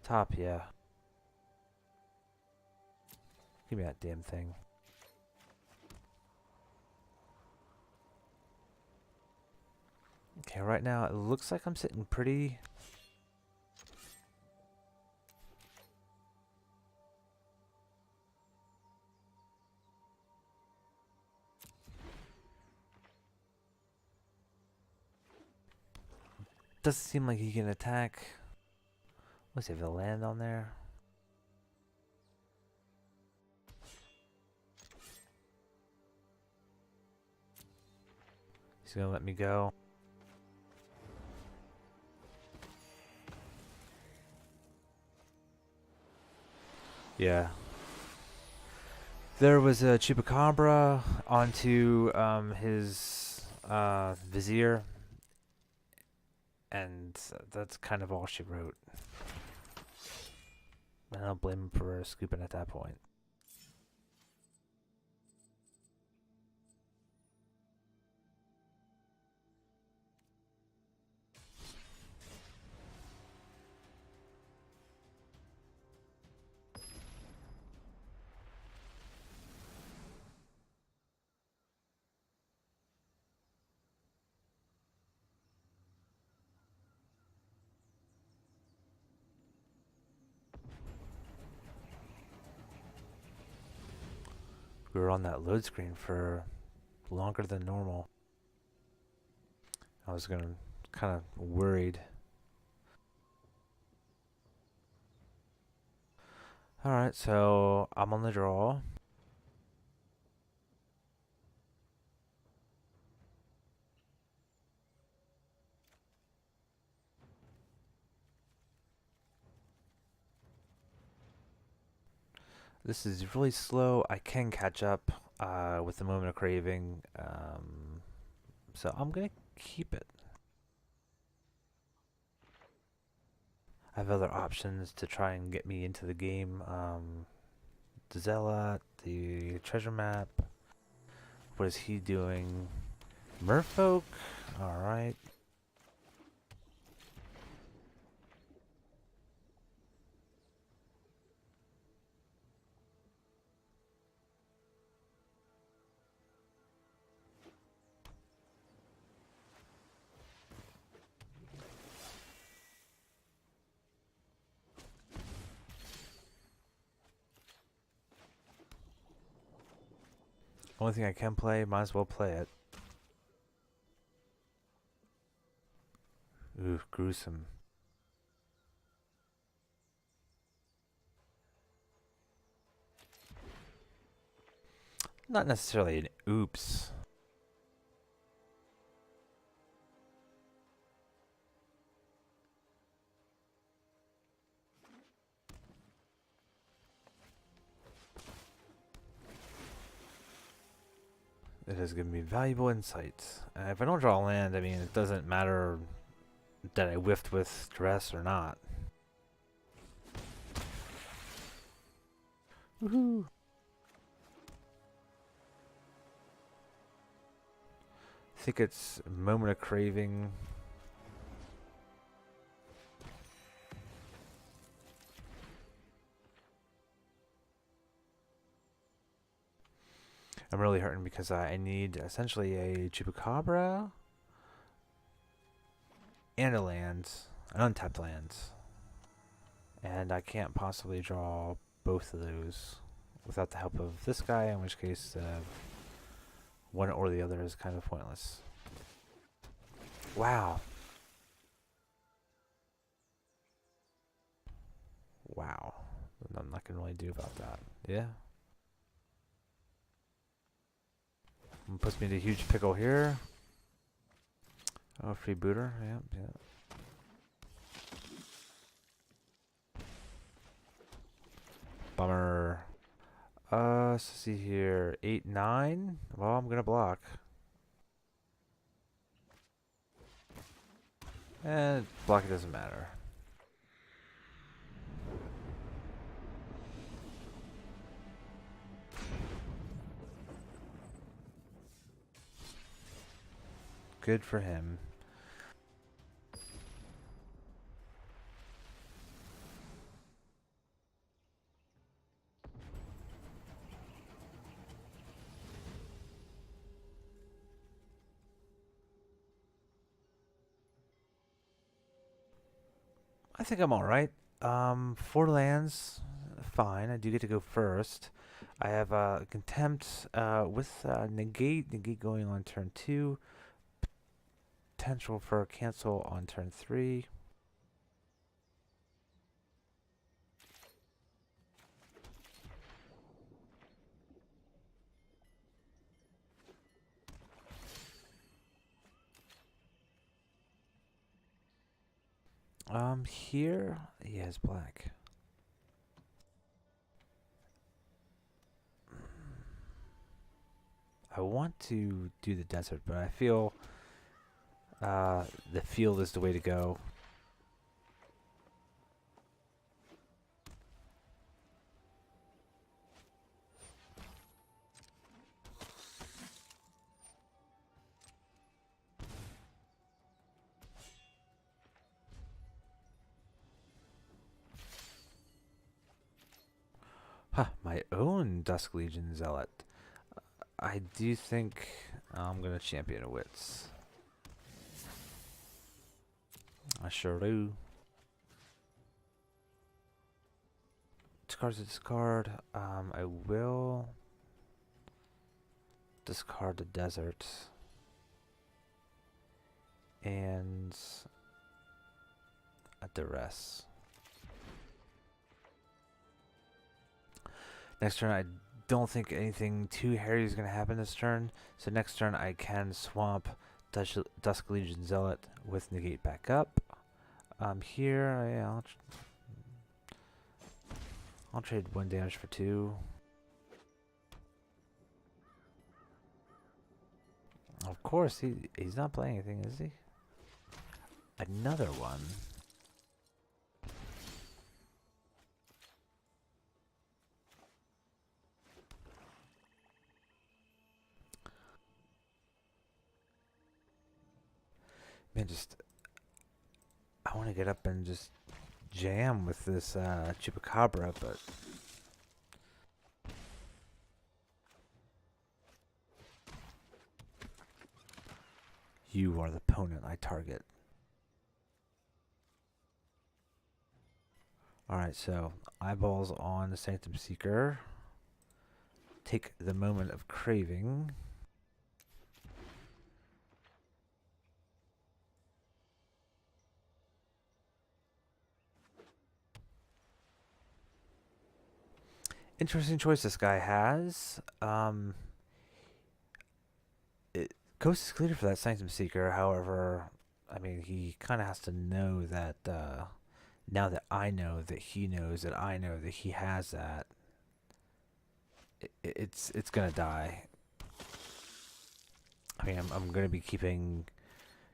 Top, yeah. Give me that damn thing. Okay, right now it looks like I'm sitting pretty. Doesn't seem like he can attack. Let's see if he'll land on there. He's gonna let me go. Yeah. There was a Chupacabra onto his Vizier, and that's kind of all she wrote. I don't blame him for scooping at that point. We were on that load screen for longer than normal. I was kind of worried. Alright, so I'm on the draw. This is really slow. I can catch up with the Moment of Craving. So I'm going to keep it. I have other options to try and get me into the game. The Zealot, the treasure map. What is he doing? Merfolk? Alright. Only thing I can play, might as well play it. Ooh, gruesome. Not necessarily an oops. It has given me valuable insights. If I don't draw land, I mean, it doesn't matter that I whiffed with stress or not. Woohoo! I think it's a moment of craving. I'm really hurting because I need essentially a Chupacabra and a land, an untapped land. And I can't possibly draw both of those without the help of this guy, in which case one or the other is kind of pointless. Wow. Wow. Nothing I can really do about that. Yeah. Puts me in a huge pickle here. Oh, freebooter. Yep, yeah. Bummer. Let's see here. 8, 9. Well, I'm gonna block. And block, it doesn't matter. Good for him. I think I'm alright. 4 lands, fine. I do get to go first. I have Contempt with Negate. Negate going on turn 2. Potential for cancel on turn 3. Here he has black. I want to do the desert, but I feel the field is the way to go. Huh, my own Dusk Legion Zealot. I do think I'm going to champion a Wits. I sure do. Discard's a discard. I will discard the desert. And a duress. Next turn, I don't think anything too hairy is going to happen this turn. So next turn, I can swamp Dusk Legion Zealot with Negate back up. Here, yeah, I'll trade 1 damage for 2. Of course, he's not playing anything, is he? Another one. Man, I want to get up and just jam with this Chupacabra, but you are the opponent I target. Alright, so eyeballs on the Sanctum Seeker. take the moment of craving. Interesting choice this guy has. Ghost is cleared for that Sanctum Seeker. However, I mean, he kind of has to know that now that I know that he knows that I know that he has that, it's gonna die. I mean, I'm gonna be keeping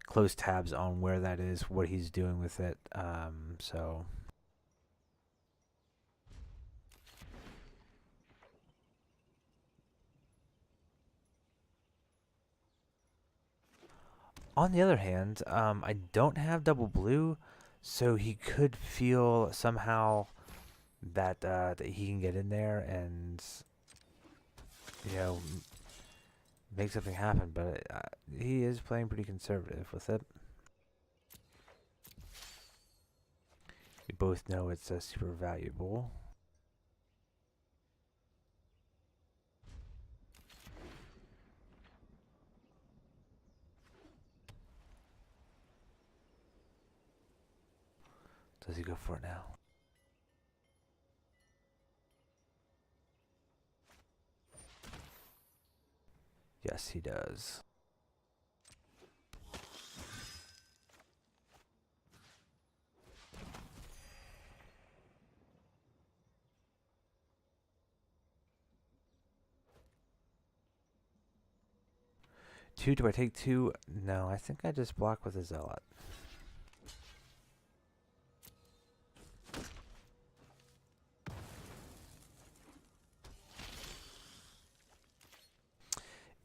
close tabs on where that is, what he's doing with it. So. On the other hand, I don't have double blue, so he could feel somehow that that he can get in there and make something happen. But he is playing pretty conservative with it. We both know it's super valuable. Does he go for it now? Yes, he does. Two, do I take two? No, I think I just block with a Zealot.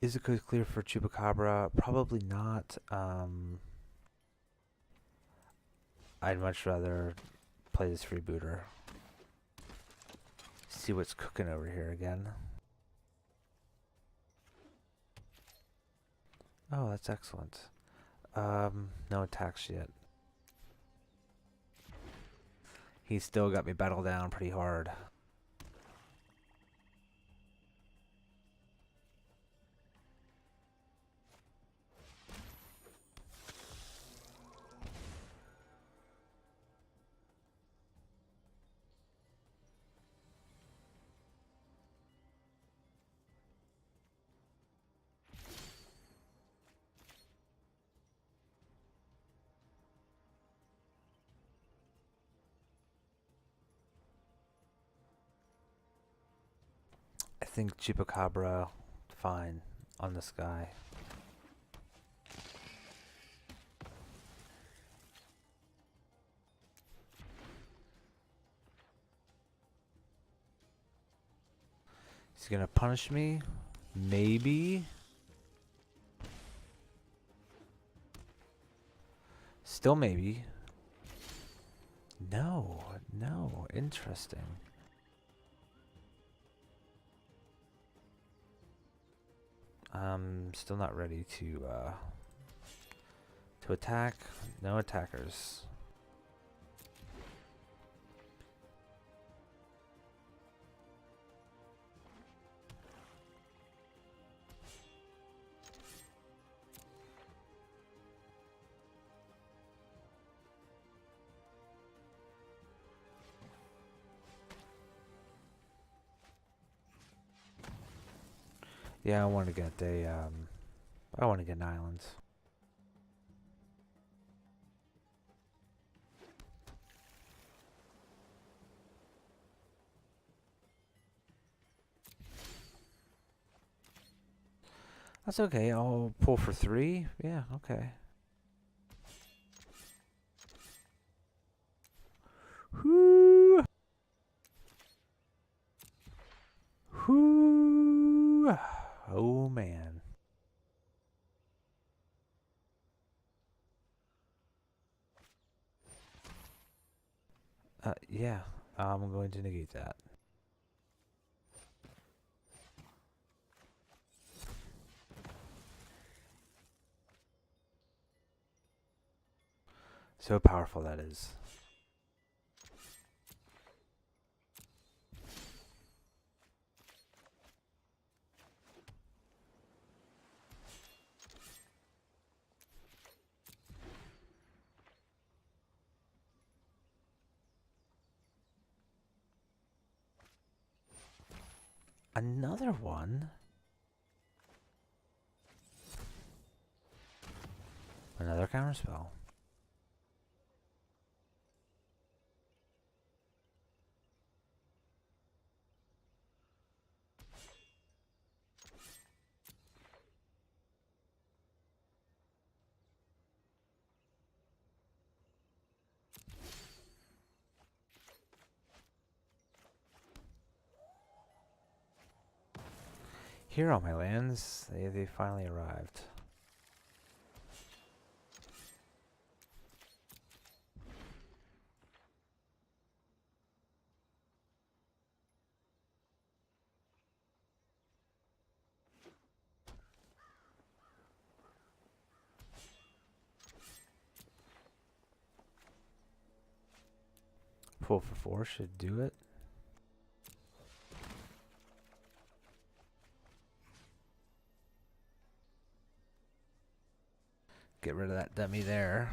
Is it clear for Chupacabra? Probably not. I'd much rather play this freebooter. See what's cooking over here again. Oh, that's excellent. No attacks yet. He's still got me battled down pretty hard. I think Chupacabra, fine on this guy. He's gonna punish me? Maybe? Still maybe. No, no, interesting. Still not ready to attack. No attackers. Yeah, I want to get I want to get an island. That's okay. I'll pull for 3. Yeah, okay. Whoo! Whoo! Oh man. Yeah, I'm going to negate that. So powerful that is. Another one? Another counterspell. Here are my lands. They finally arrived. Pull for 4 should do it. Get rid of that dummy there.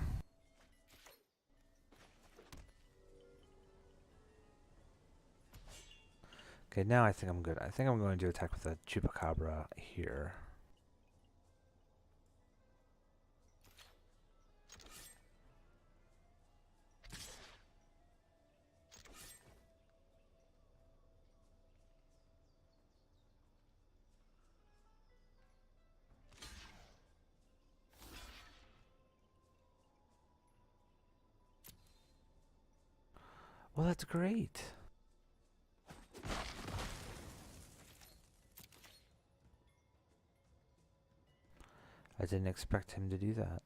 Okay, now I think I'm good. I think I'm going to attack with a Chupacabra here. Well, that's great. I didn't expect him to do that.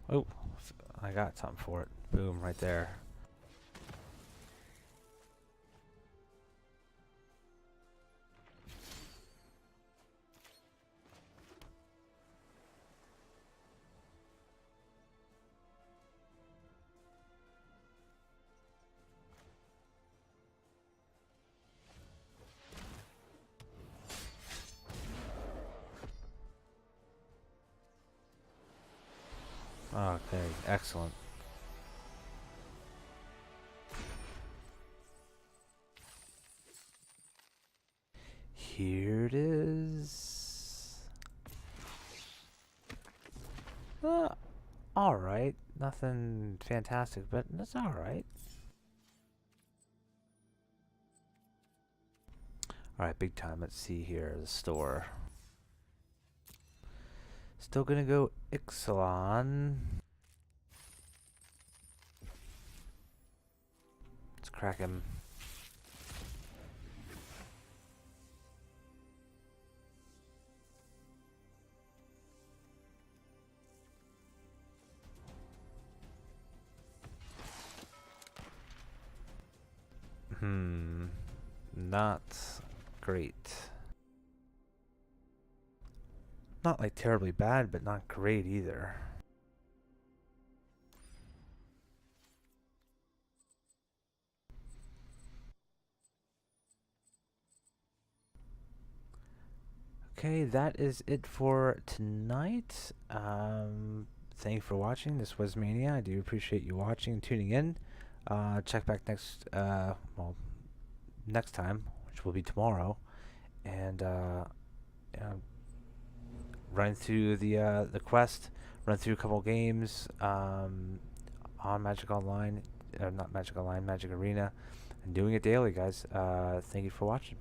Oh, I got something for it. Boom, right there. Okay, excellent. Here it is. Alright. Nothing fantastic, but that's alright. Alright, big time. Let's see here. The store. Still gonna go Ixalan. Let's crack him. Not great. Not like terribly bad, but not great either. Okay, that is it for tonight. Thank you for watching. This was Mania. I do appreciate you watching and tuning in. Check back next time, which will be tomorrow, and run through the quest, run through a couple games on Magic Online, not Magic Online, Magic Arena, and doing it daily, guys. Thank you for watching.